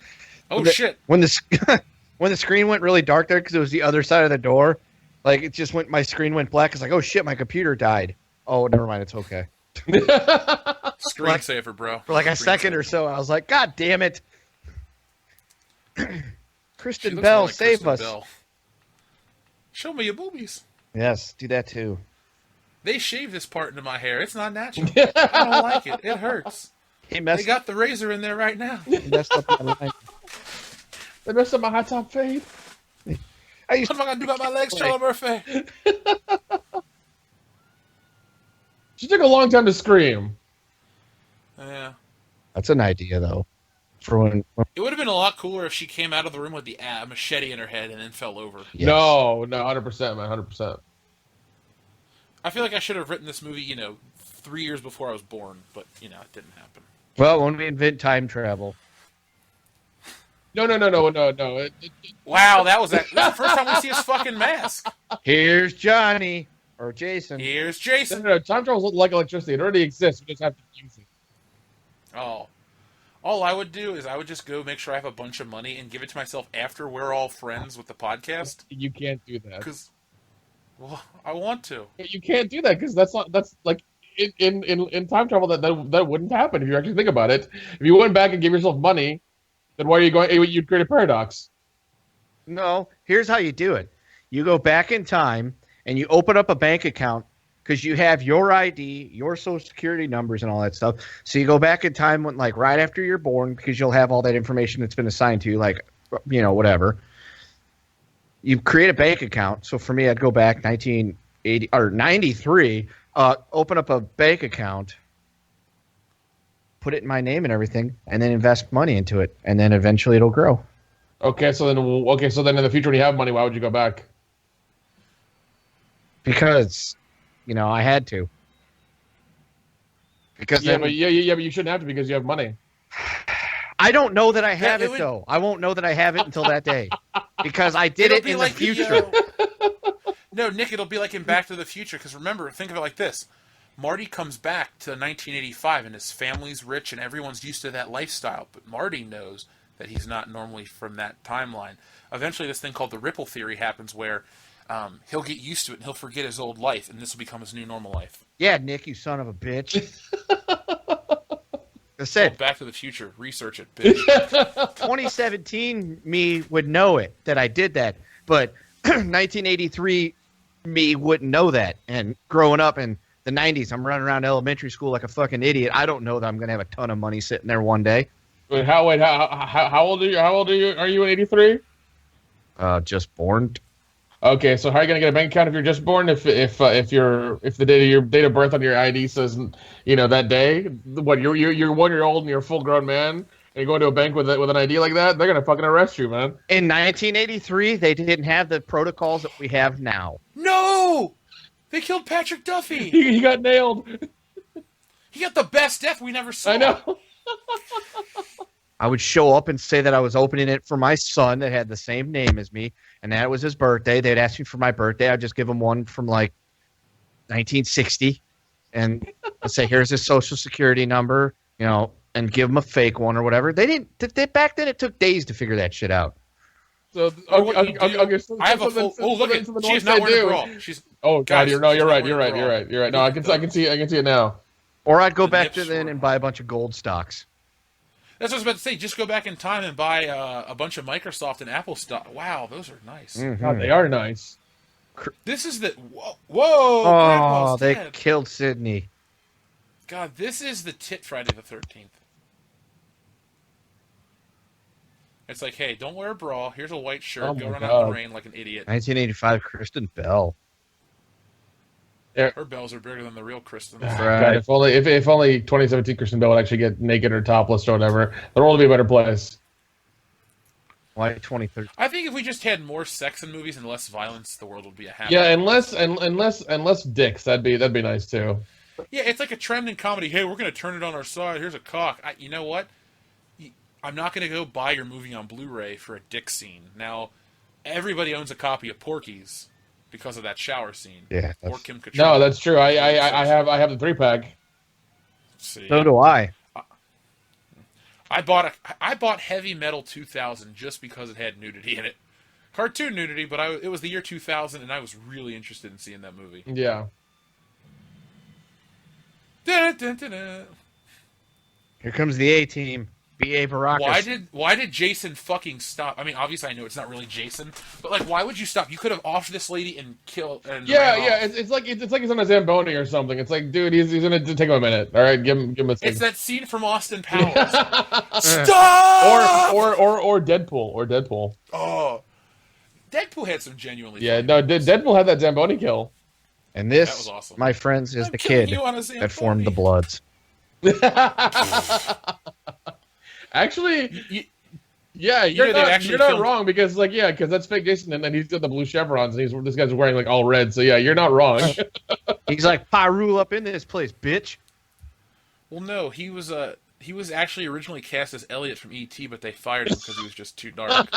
Oh, The- shit. When the when the screen went really dark there because it was the other side of the door, like it just went. My screen went black. It's like, oh shit, my computer died. Oh, never mind. It's okay. Screensaver, bro. For like a second or so, I was like, God damn it. She Kristen looks Bell, more like save Kristen us. Bell. Show me your boobies. Yes, do that too. They shaved this part into my hair. It's not natural. I don't like it. It hurts. He They messed, got the razor in there right now. he messed up my line. They messed up my hot top fade. I used What am I gonna do about my legs, Charlie Murphy? She took a long time to scream. Yeah. That's an idea though. For when It would have been a lot cooler if she came out of the room with the machete in her head and then fell over. yes. No, 100%, man, 100%. I feel like I should have written this movie, 3 years before I was born, but, it didn't happen. Well, when we invent time travel. No. Wow, that's the first time we see his fucking mask. Here's Johnny or Jason. Here's Jason. No. Time travel's like electricity. It already exists. We just have to use it. Oh. All I would do is I would just go make sure I have a bunch of money and give it to myself after we're all friends with the podcast. You can't do that. Because, well, I want to. You can't do that because that's like in time travel that wouldn't happen if you actually think about it. If you went back and gave yourself money, then why are you going? You'd create a paradox. No, here's how you do it. You go back in time and you open up a bank account because you have your ID, your social security numbers, and all that stuff. So you go back in time when, like, right after you're born because you'll have all that information that's been assigned to you, like, whatever. You create a bank account. So for me, I'd go back 1980 or 93, open up a bank account, put it in my name and everything, and then invest money into it, and then eventually it'll grow. Okay, so then in the future when you have money, why would you go back? Because, I had to. Because Yeah, then, but you shouldn't have to because you have money. I don't know that I have it it, would- though. I won't know that I have it until that day. Because I did It'll it be in like the future. No, Nick, it'll be like in Back to the Future. Because remember, think of it like this. Marty comes back to 1985 and his family's rich and everyone's used to that lifestyle. But Marty knows that he's not normally from that timeline. Eventually, this thing called the ripple theory happens where he'll get used to it and he'll forget his old life, and this will become his new normal life. Yeah, Nick, you son of a bitch. I So said, Back to the Future, research it, bitch. 2017 me would know it, that I did that. But 1983 me wouldn't know that. And growing up in the 90s, I'm running around elementary school like a fucking idiot. I don't know that I'm going to have a ton of money sitting there one day. How old are you? How old are you? Are you in '83? Just born. Okay, so how are you gonna get a bank account if you're just born? If the your date of birth on your ID says that day, what you're 1 year old and you're a full grown man, and you're going to a bank with an ID like that, they're gonna fucking arrest you, man. In 1983, they didn't have the protocols that we have now. No! They killed Patrick Duffy! He got nailed. He got the best death we never saw. I know. I would show up and say that I was opening it for my son that had the same name as me, and that was his birthday. They'd ask me for my birthday. I'd just give him one from like 1960, and I'd say, "Here's his social security number," and give him a fake one or whatever. They didn't. Back then, it took days to figure that shit out. So Or what you do- I have a full. Oh, look at she's not wearing a bra. She's. Oh God, Guys, you're she's right. not You're wearing right. a You're bra. right. No, I can see it now. Or I'd go The back to nips then were- and buy a bunch of gold stocks. That's what I was about to say. Just go back in time and buy a bunch of Microsoft and Apple stock. Wow, those are nice. Mhm. God, they are nice. This is the whoa. Oh, Grandpa's they dead. killed Sydney. God, this is the tit Friday the 13th. It's like, hey, don't wear a bra. Here's a white shirt. Oh Go my run out in God. the rain like an idiot. 1985, Kristen Bell. Her bells are bigger than the real Kristen. God, if only 2017 Kristen Bell would actually get naked or topless or whatever, the world would be a better place. Why 2013? I think if we just had more sex in movies and less violence, the world would be a happier. Yeah, and less dicks. That'd be nice too. Yeah, it's like a trend in comedy. Hey, we're going to turn it on our side. Here's a cock. You know what? I'm not going to go buy your movie on Blu-ray for a dick scene. Now, everybody owns a copy of Porky's because of that shower scene. Yeah. Or Kim Cattrall. No, that's true. I have the 3-pack. See, So do I. I bought Heavy Metal 2000 just because it had nudity in it. Cartoon nudity, but it was the year 2000, and I was really interested in seeing that movie. Yeah. Dun, dun, dun, dun. Here comes the A-Team. B.A. Baracus. Why did Jason fucking stop? I mean, obviously I know it's not really Jason, but like, why would you stop? You could have offed this lady and killed. And ran off. It's like he's on a Zamboni or something. It's like, dude, he's gonna take him a minute. All right, give him a second. It's that scene from Austin Powers. Stop! Or Deadpool. Oh, Deadpool had some genuinely. Yeah, no, Deadpool had that Zamboni kill. And this, That was awesome. my friends, is I'm the killing kid you on a that formed the Zamboni. Bloods. Actually, You- yeah, You know, you're they not, actually you're not filmed- wrong because because that's fake Jason, and then he's got the blue chevrons, and this guy's wearing like all red. So yeah, you're not wrong. He's like, Pyrule up in this place, bitch. Well, no, he was actually originally cast as Elliot from E.T., but they fired him because he was just too dark.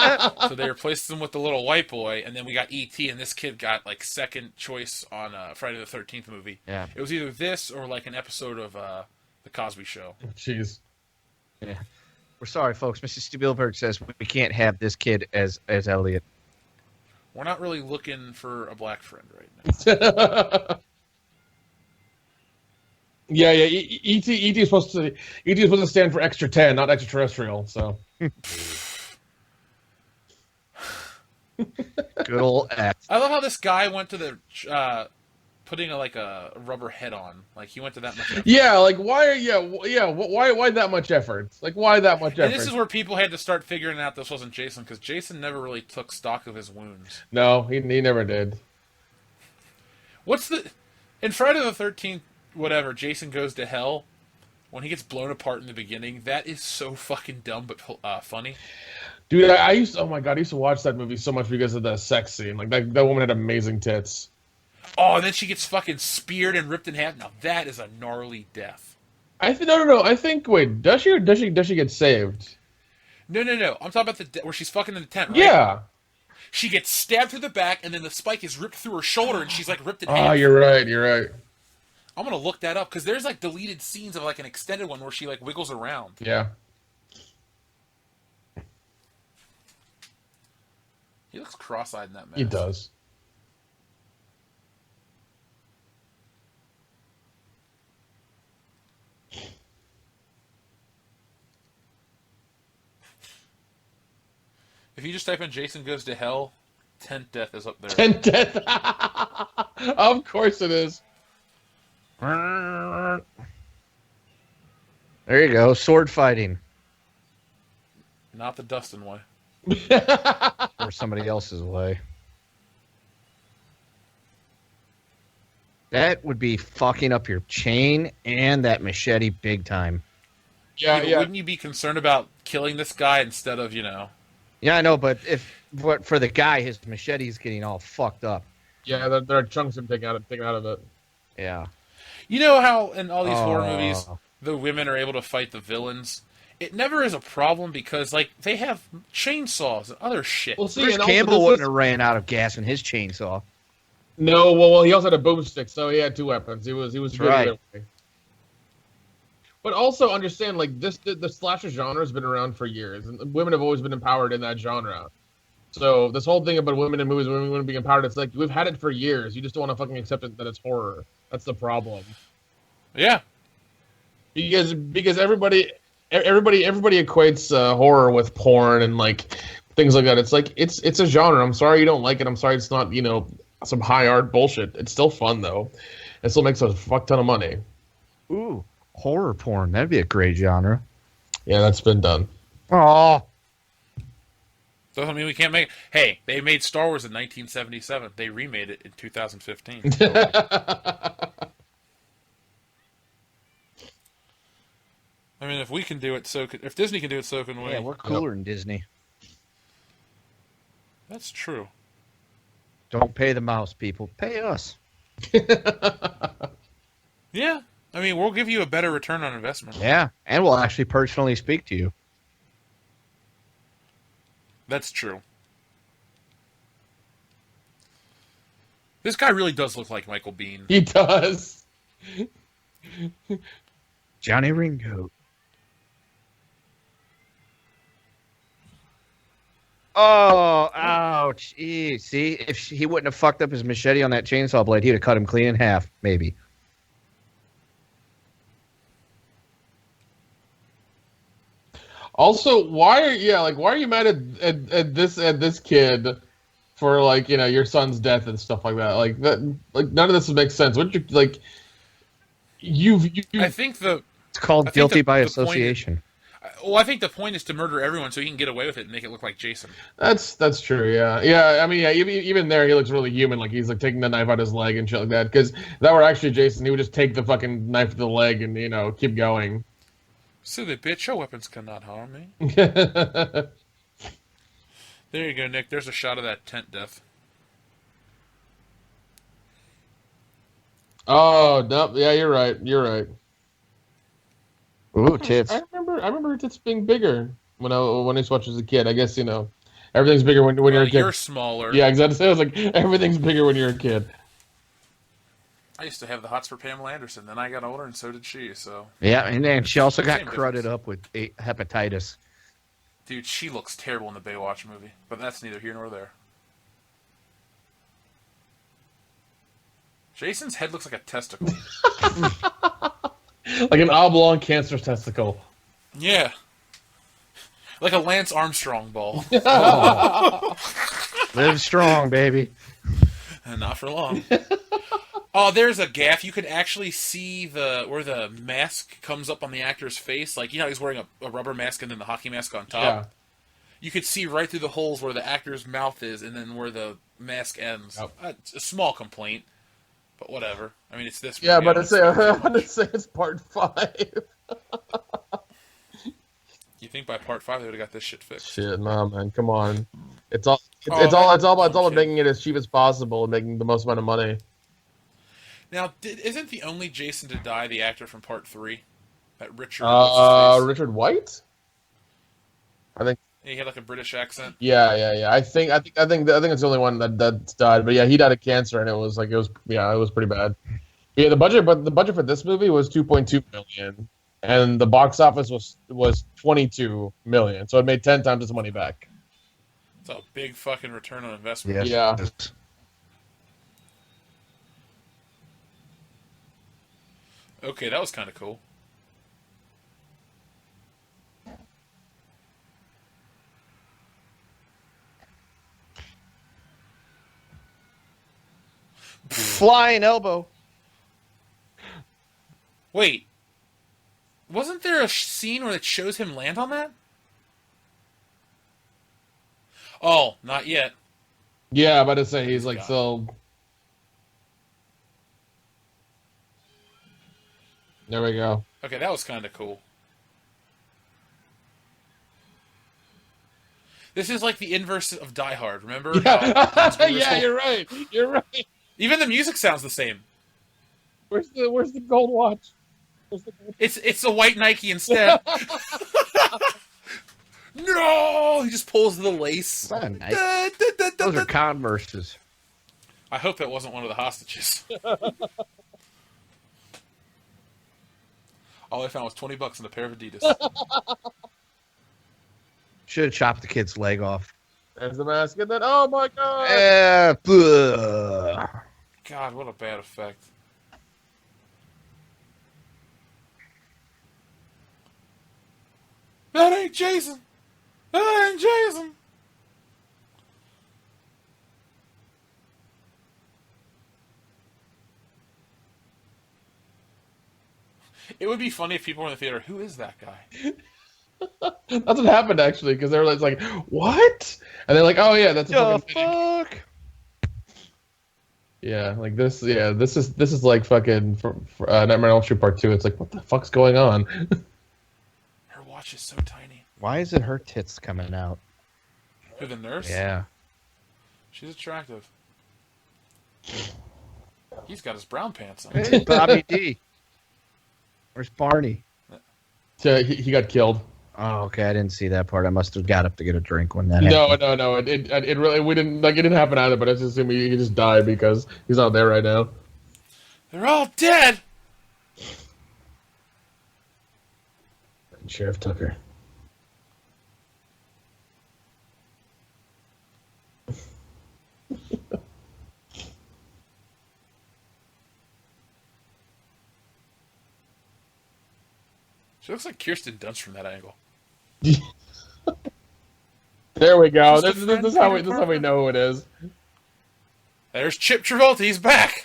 So they replaced him with the little white boy, and then we got E.T., and this kid got like second choice on Friday the 13th movie. Yeah. It was either this or like an episode of The Cosby Show. Jeez. Yeah. We're sorry, folks. Mrs. Spielberg says we can't have this kid as Elliot. We're not really looking for a black friend right now. Yeah. ET is supposed to stand for extra 10, not extraterrestrial. So Good old X. I love how this guy went to the putting a rubber head on. Like he went to that much effort. yeah, like why that much effort? Like why that much effort? And this is where people had to start figuring out this wasn't Jason, because Jason never really took stock of his wounds. No, he never did. In Friday the 13th, whatever, Jason Goes to Hell, when he gets blown apart in the beginning, that is so fucking dumb but funny. Dude, I used to watch that movie so much because of the sex scene. Like that woman had amazing tits. Oh, and then she gets fucking speared and ripped in half. Now that is a gnarly death. No. I think does she get saved? No. I'm talking about where she's fucking in the tent, right? Yeah. She gets stabbed through the back, and then the spike is ripped through her shoulder, and she's like ripped in Oh, half. you're right. I'm gonna look that up because there's like deleted scenes of like an extended one where she like wiggles around. Yeah. He looks cross-eyed in that mess. He does. If you just type in Jason Goes to Hell, Tent Death is up there. Tent Death. Of course it is. There you go. Sword fighting. Not the Dustin way. Or somebody else's way. That would be fucking up your chain and that machete big time. But wouldn't you be concerned about killing this guy instead of, Yeah, I know, but for the guy, his machete is getting all fucked up. Yeah, there are chunks of taken out of it. Yeah. You know how in all these horror movies, the women are able to fight the villains? It never is a problem because, like, they have chainsaws and other shit. Well, see, Bruce and also Campbell wouldn't have ran out of gas in his chainsaw. No, well, he also had a boomstick, so he had two weapons. He was good right. either way. But also understand, like, the slasher genre has been around for years, and women have always been empowered in that genre. So this whole thing about women in movies, women being empowered, it's like we've had it for years. You just don't want to fucking accept it that it's horror. That's the problem. Yeah. Because everybody equates horror with porn and like things like that. It's like it's a genre. I'm sorry you don't like it. I'm sorry it's not some high art bullshit. It's still fun though. It still makes a fuck ton of money. Ooh, horror porn. That'd be a great genre. Yeah, that's been done. Oh, Doesn't mean we can't make it. Hey, they made Star Wars in 1977. They remade it in 2015. I mean, if we can do it, if Disney can do it, so can we. yeah, we're cooler than Disney. That's true. Don't pay the mouse, people. Pay us. Yeah. I mean, we'll give you a better return on investment. Yeah, and we'll actually personally speak to you. That's true. This guy really does look like Michael Biehn. He does. Johnny Ringo. Oh, ouch. Eee. See, if he wouldn't have fucked up his machete on that chainsaw blade, he'd have cut him clean in half, maybe. Also, why are you mad at this kid for like, your son's death and stuff like that? Like that, like none of this makes sense. What you like? I think It's called guilty by association. I think the point is to murder everyone so he can get away with it and make it look like Jason. That's true. Yeah. I mean, yeah. Even there, he looks really human. Like he's like taking the knife out his leg and shit like that. Because if that were actually Jason, he would just take the fucking knife to the leg and keep going. Silly bitch, your weapons cannot harm me. Oh There you go, Nick. There's a shot of that tent death. no, yeah, you're right. Ooh, tits. I remember tits being bigger when I was watching as a kid. I guess everything's bigger when you're a kid. You're smaller. Yeah, exactly. I was like, everything's bigger when you're a kid. I used to have the hots for Pamela Anderson. Then I got older, and so did she. So Yeah, and then she also got Same crudded difference. up with hepatitis. dude, she looks terrible in the Baywatch movie. But that's neither here nor there. Jason's head looks like a testicle. Like an oblong cancer testicle. Yeah. Like a Lance Armstrong ball. Live strong, baby. And not for long. Oh, there's a gaff. You can actually see where the mask comes up on the actor's face. Like, he's wearing a rubber mask and then the hockey mask on top. Yeah. You could see right through the holes where the actor's mouth is and then where the mask ends. Oh. It's a small complaint, but whatever. I mean, it's this. Yeah, movie. but it's part 5. You think by part 5 they would have got this shit fixed? Shit, no, man, come on. It's all I'm about kidding. making it as cheap as possible and making the most amount of money. Now, isn't the only Jason to die the actor from part 3? That Richard. what's his face? Richard White? I think. He had like a British accent. Yeah. I think it's the only one that's died. But yeah, he died of cancer, and it was pretty bad. Yeah, the budget for this movie was $2.2 million, and the box office was $22 million. So it made 10 times its money back. It's a big fucking return on investment. Yeah. Okay, that was kind of cool. Flying elbow. Wait, wasn't there a scene where it shows him land on that? Oh, not yet. Yeah, I'm about to say he's like God. still. There we go. Okay, that was kind of cool. This is like the inverse of Die Hard, remember? Yeah, yeah, you're right. You're right. Even the music sounds the same. Where's the gold watch? It's a white Nike instead. No! He just pulls the lace. That's not nice. Those are Converses. I hope that wasn't one of the hostages. All I found was $20 in a pair of Adidas. Should have chopped the kid's leg off. There's the mask, and then oh my god! God, what a bad effect. That ain't Jason. That ain't Jason. It would be funny if people were in the theater. Who is that guy? That's what happened actually, because they were like, "What?" And they're like, "Oh yeah, that's a The fucking fuck? yeah." Like this, yeah. This is like fucking Nightmare on Elm Street Part 2. It's like, what the fuck's going on? Her watch is so tiny. Why is it her tits coming out? Who, the nurse? Yeah. She's attractive. He's got his brown pants on. Hey, Bobby D. Where's Barney? So he got killed. Oh, okay. I didn't see that part. I must have got up to get a drink when that happened. No. It really we didn't like it didn't happen either. But I just assume he just died because he's not there right now. They're all dead. Sheriff Tucker. She looks like Kirsten Dunst from that angle. There we go. Just a This is friend, how Peter this is how we Parker. know who it is. There's Chip Travolta. He's back.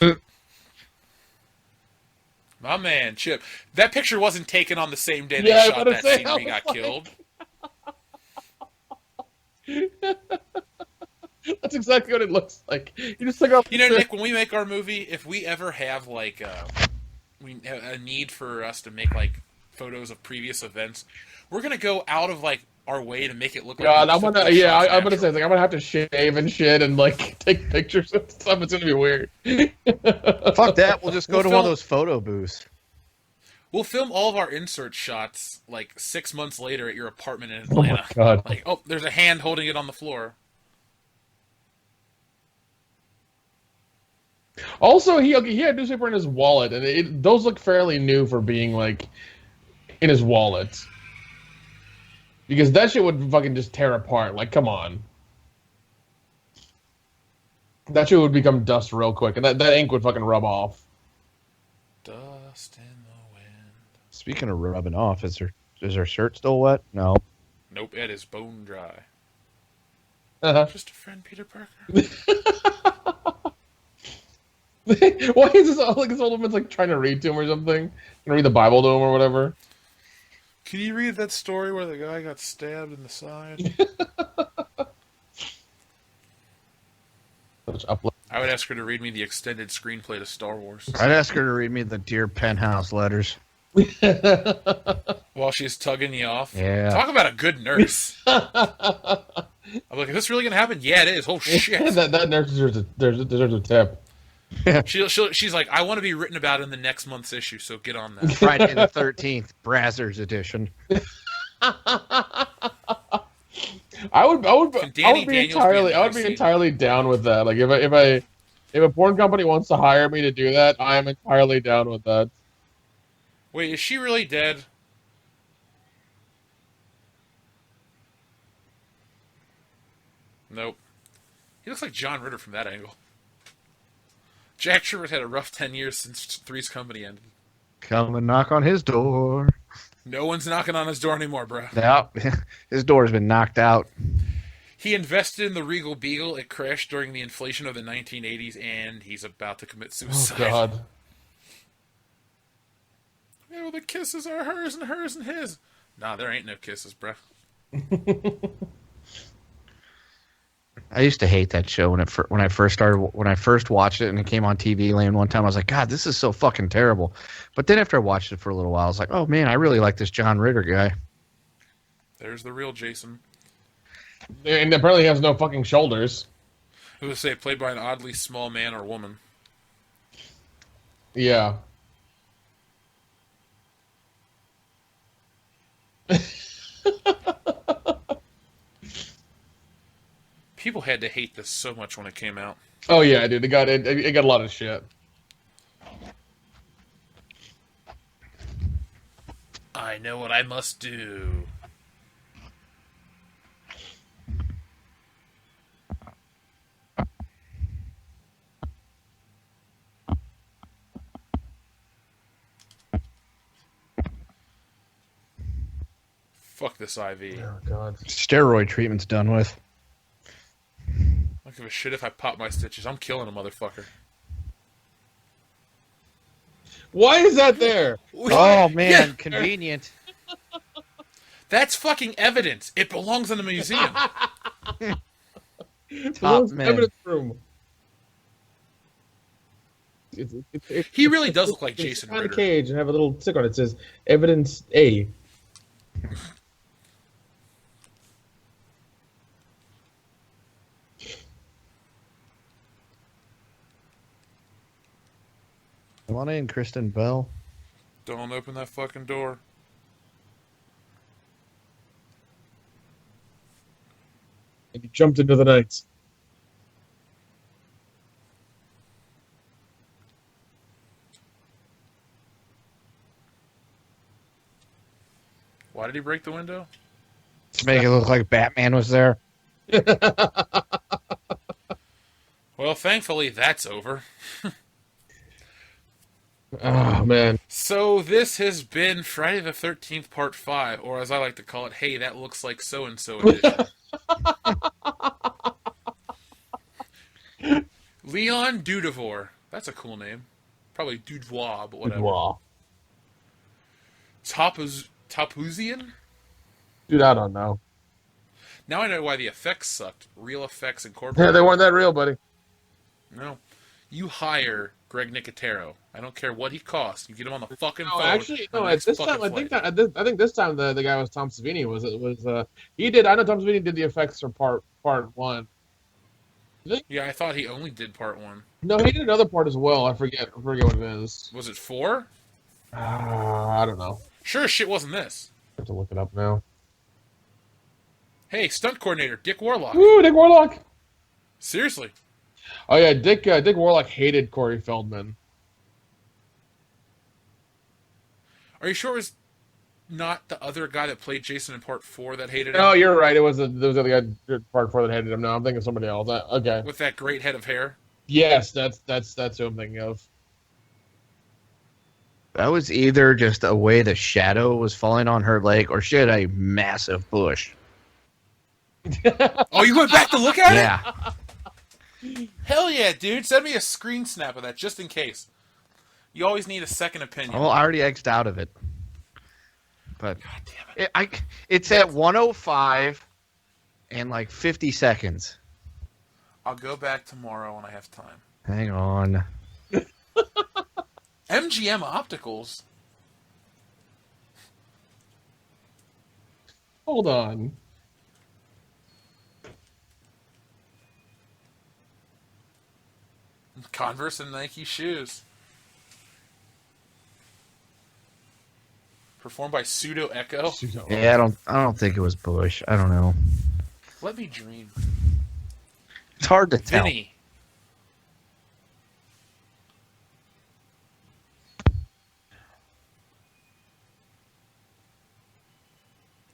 My man, Chip. That picture wasn't taken on the same day they Yeah, I shot was that gonna say, scene where he I got was killed. That's exactly what it looks like. You just took off. You know, Nick, when we make our movie, if we ever have like a need for us to make like photos of previous events, we're gonna go out of like our way to make it look like. God, we I'm took gonna. those Yeah, shots I'm gonna say natural. like I'm gonna have to shave and shit and like take pictures and stuff. It's gonna be weird. Fuck that. We'll just go We'll to one of film- those photo booths. We'll film all of our insert shots like 6 months later at your apartment in Oh my Atlanta. God. Like, oh, there's a hand holding it on the floor. Also, he had newspaper in his wallet, and those look fairly new for being like in his wallet. Because that shit would fucking just tear apart. Like, come on. That shit would become dust real quick, and that ink would fucking rub off. Dust in the wind. Speaking of rubbing off, is her shirt still wet? No. Nope, it is bone dry. Uh-huh. Just a friend, Peter Parker. Why is this like this old woman's like trying to read to him or something? Gonna read the Bible to him or whatever? Can you read that story where the guy got stabbed in the side? I would ask her to read me the extended screenplay to Star Wars I'd ask her to read me the Dear Penthouse letters. while she's tugging you off. Yeah. Talk about a good nurse. I'm like, is this really gonna happen? Yeah, it is. Oh shit. that nurse deserves a tip. She's like, I want to be written about in the next month's issue, so get on that. Friday the 13th, Brazzers edition. I would Danny be Daniels entirely be in I would the be scene? entirely down with that. Like if a porn company wants to hire me to do that, I am entirely down with that. Wait, is she really dead? Nope. He looks like John Ritter from that angle. Jack Trevor's had a rough 10 years since Three's Company ended. Come and knock on his door. No one's knocking on his door anymore, bro. Now, his door's been knocked out. He invested in the Regal Beagle. It crashed during the inflation of the 1980s, and he's about to commit Oh suicide. God. Yeah, well, the kisses are hers and his. Nah, there ain't no kisses, bro. I used to hate that show when I first watched it and it came on TV Land one time. I was like, God, this is so fucking terrible. But then after I watched it for a little while, I was like, oh man, I really like this John Ritter guy. There's the real Jason. And apparently he has no fucking shoulders. Who would say played by an oddly small man or woman? Yeah. People had to hate this so much when it came out. Oh yeah, dude. It got a lot of shit. I know what I must do. Fuck this IV. Oh God. Steroid treatment's done with. I don't give a shit if I pop my stitches. I'm killing a motherfucker. Why is that there? Oh man, Yeah, convenient. that's fucking evidence. It belongs in the museum. Top The men. evidence room. He really does look like Jason behind a Ritter. cage and have a little sticker on it. It says evidence A. Come on in, Kristen Bell. Don't open that fucking door. And he jumped into the night. Why did he break the window? To make it look like Batman was there. Well, thankfully, that's over. Oh man. So this has been Friday the 13th Part 5, or as I like to call it, Hey, That Looks Like So-and-So edition. Leon Dudevor. That's a cool name. Probably Dudevois, but whatever. Wow. Topuzian? Dude, I don't know. Now I know why the effects sucked. Real Effects Yeah, Incorporated. they weren't that real, buddy. No. You hire Greg Nicotero. I don't care what he costs. You get him on the fucking No, phone. actually, on no. the At next this fucking time, flight. I think this time the guy was Tom Savini. He did? I know Tom Savini did the effects for part one. Yeah, I thought he only did Part 1. No, he did another part as well. I forget what it is. Was it 4? I don't know. Sure as shit wasn't this. I have to look it up now. Hey, stunt coordinator, Dick Warlock. Woo, Dick Warlock. Seriously. Oh yeah, Dick Warlock hated Corey Feldman. Are you sure it was not the other guy that played Jason in Part 4 that hated him? No, you're right. There was the other guy did part four that hated him. No, I'm thinking of somebody else. Okay. With that great head of hair? Yes, that's who I'm thinking of. That was either just a way the shadow was falling on her leg, or she had a massive bush. Oh, you went back to look at Yeah. it? Hell yeah, dude. Send me a screen snap of that just in case. You always need a second opinion. Well, I already X'd out of it. But God damn it. it's at 105 and like 50 seconds. I'll go back tomorrow when I have time. Hang on. MGM Opticals? Hold on. Converse and Nike shoes. Performed by Pseudo Echo. Yeah, I don't think it was Bush. I don't know. Let me dream. It's hard to tell. Vinny.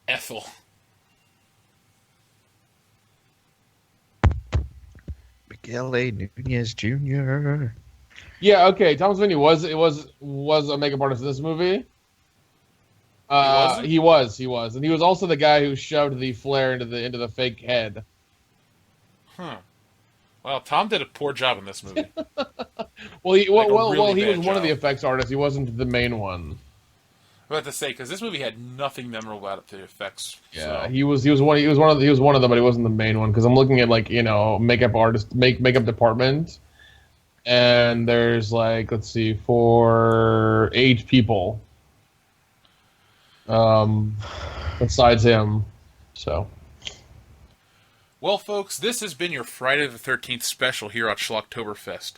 Ethel. Miguel A. Nunez Jr. Yeah, okay. Tom Savini was a makeup artist in this movie. wasn't? He was, and he was also the guy who shoved the flare into the fake head. Huh. Well, Tom did a poor job in this movie. Well, he Like a really he was bad one of the job. effects artists. He wasn't the main one. I have to say, because this movie had nothing memorable about it to the effects. Yeah, so. he was one of them, but he wasn't the main one because I'm looking at makeup artist makeup department, and there's let's see, 8 people, besides him, so. Well, folks, this has been your Friday the 13th special here at Schlocktoberfest.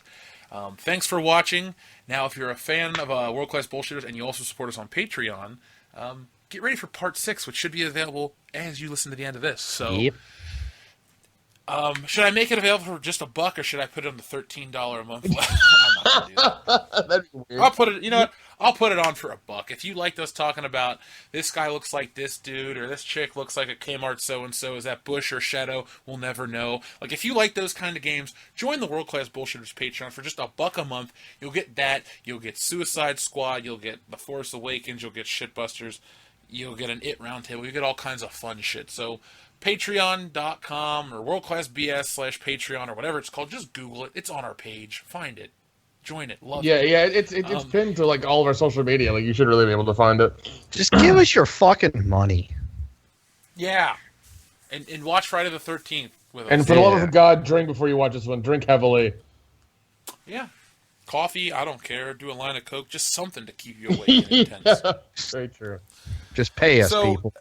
Thanks for watching. Now, if you're a fan of World Class Bullshitters and you also support us on Patreon, get ready for Part 6, which should be available as you listen to the end of this. So, Yep. Should I make it available for just $1, or should I put it on the $13 a month level? I'm not gonna do that. That'd be weird. I'll put it. You know what? I'll put it on for $1. If you liked us talking about this guy looks like this dude, or this chick looks like a Kmart so and so, is that Bush or Shadow? We'll never know. Like, if you like those kind of games, join the World Class Bullshitters Patreon for just $1 a month. You'll get that. You'll get Suicide Squad. You'll get The Force Awakens. You'll get Shitbusters. You'll get an It Roundtable. You get all kinds of fun shit. So, Patreon.com or WorldClassBS /Patreon or whatever it's called. Just Google it. It's on our page. Find it. Join it. Love Yeah, it. yeah, it's pinned to like all of our social media. Like you should really be able to find it. Just give us your fucking money. Yeah. And watch Friday the 13th with us. And for the love of God, drink before you watch this one. Drink heavily. Yeah. Coffee, I don't care. Do a line of Coke. Just something to keep you awake and intense. Very true. Just pay us, So, people.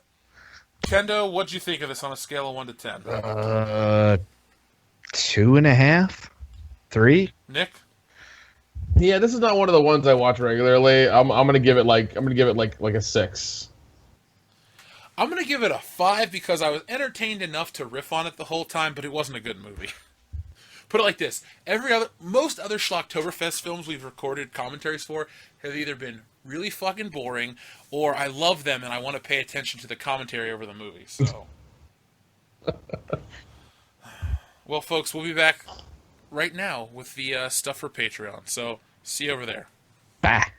Kendo, what'd you think of this on a scale of 1 to 10? 2.5, 3. Nick? Yeah, this is not one of the ones I watch regularly. I'm gonna give it like a 6. I'm going to give it a 5 because I was entertained enough to riff on it the whole time, but it wasn't a good movie. Put it like this. Most other Schlocktoberfest films we've recorded commentaries for have either been really fucking boring or I love them and I want to pay attention to the commentary over the movie. So, well, folks, we'll be back right now with the stuff for Patreon. So, see you over there. Bye.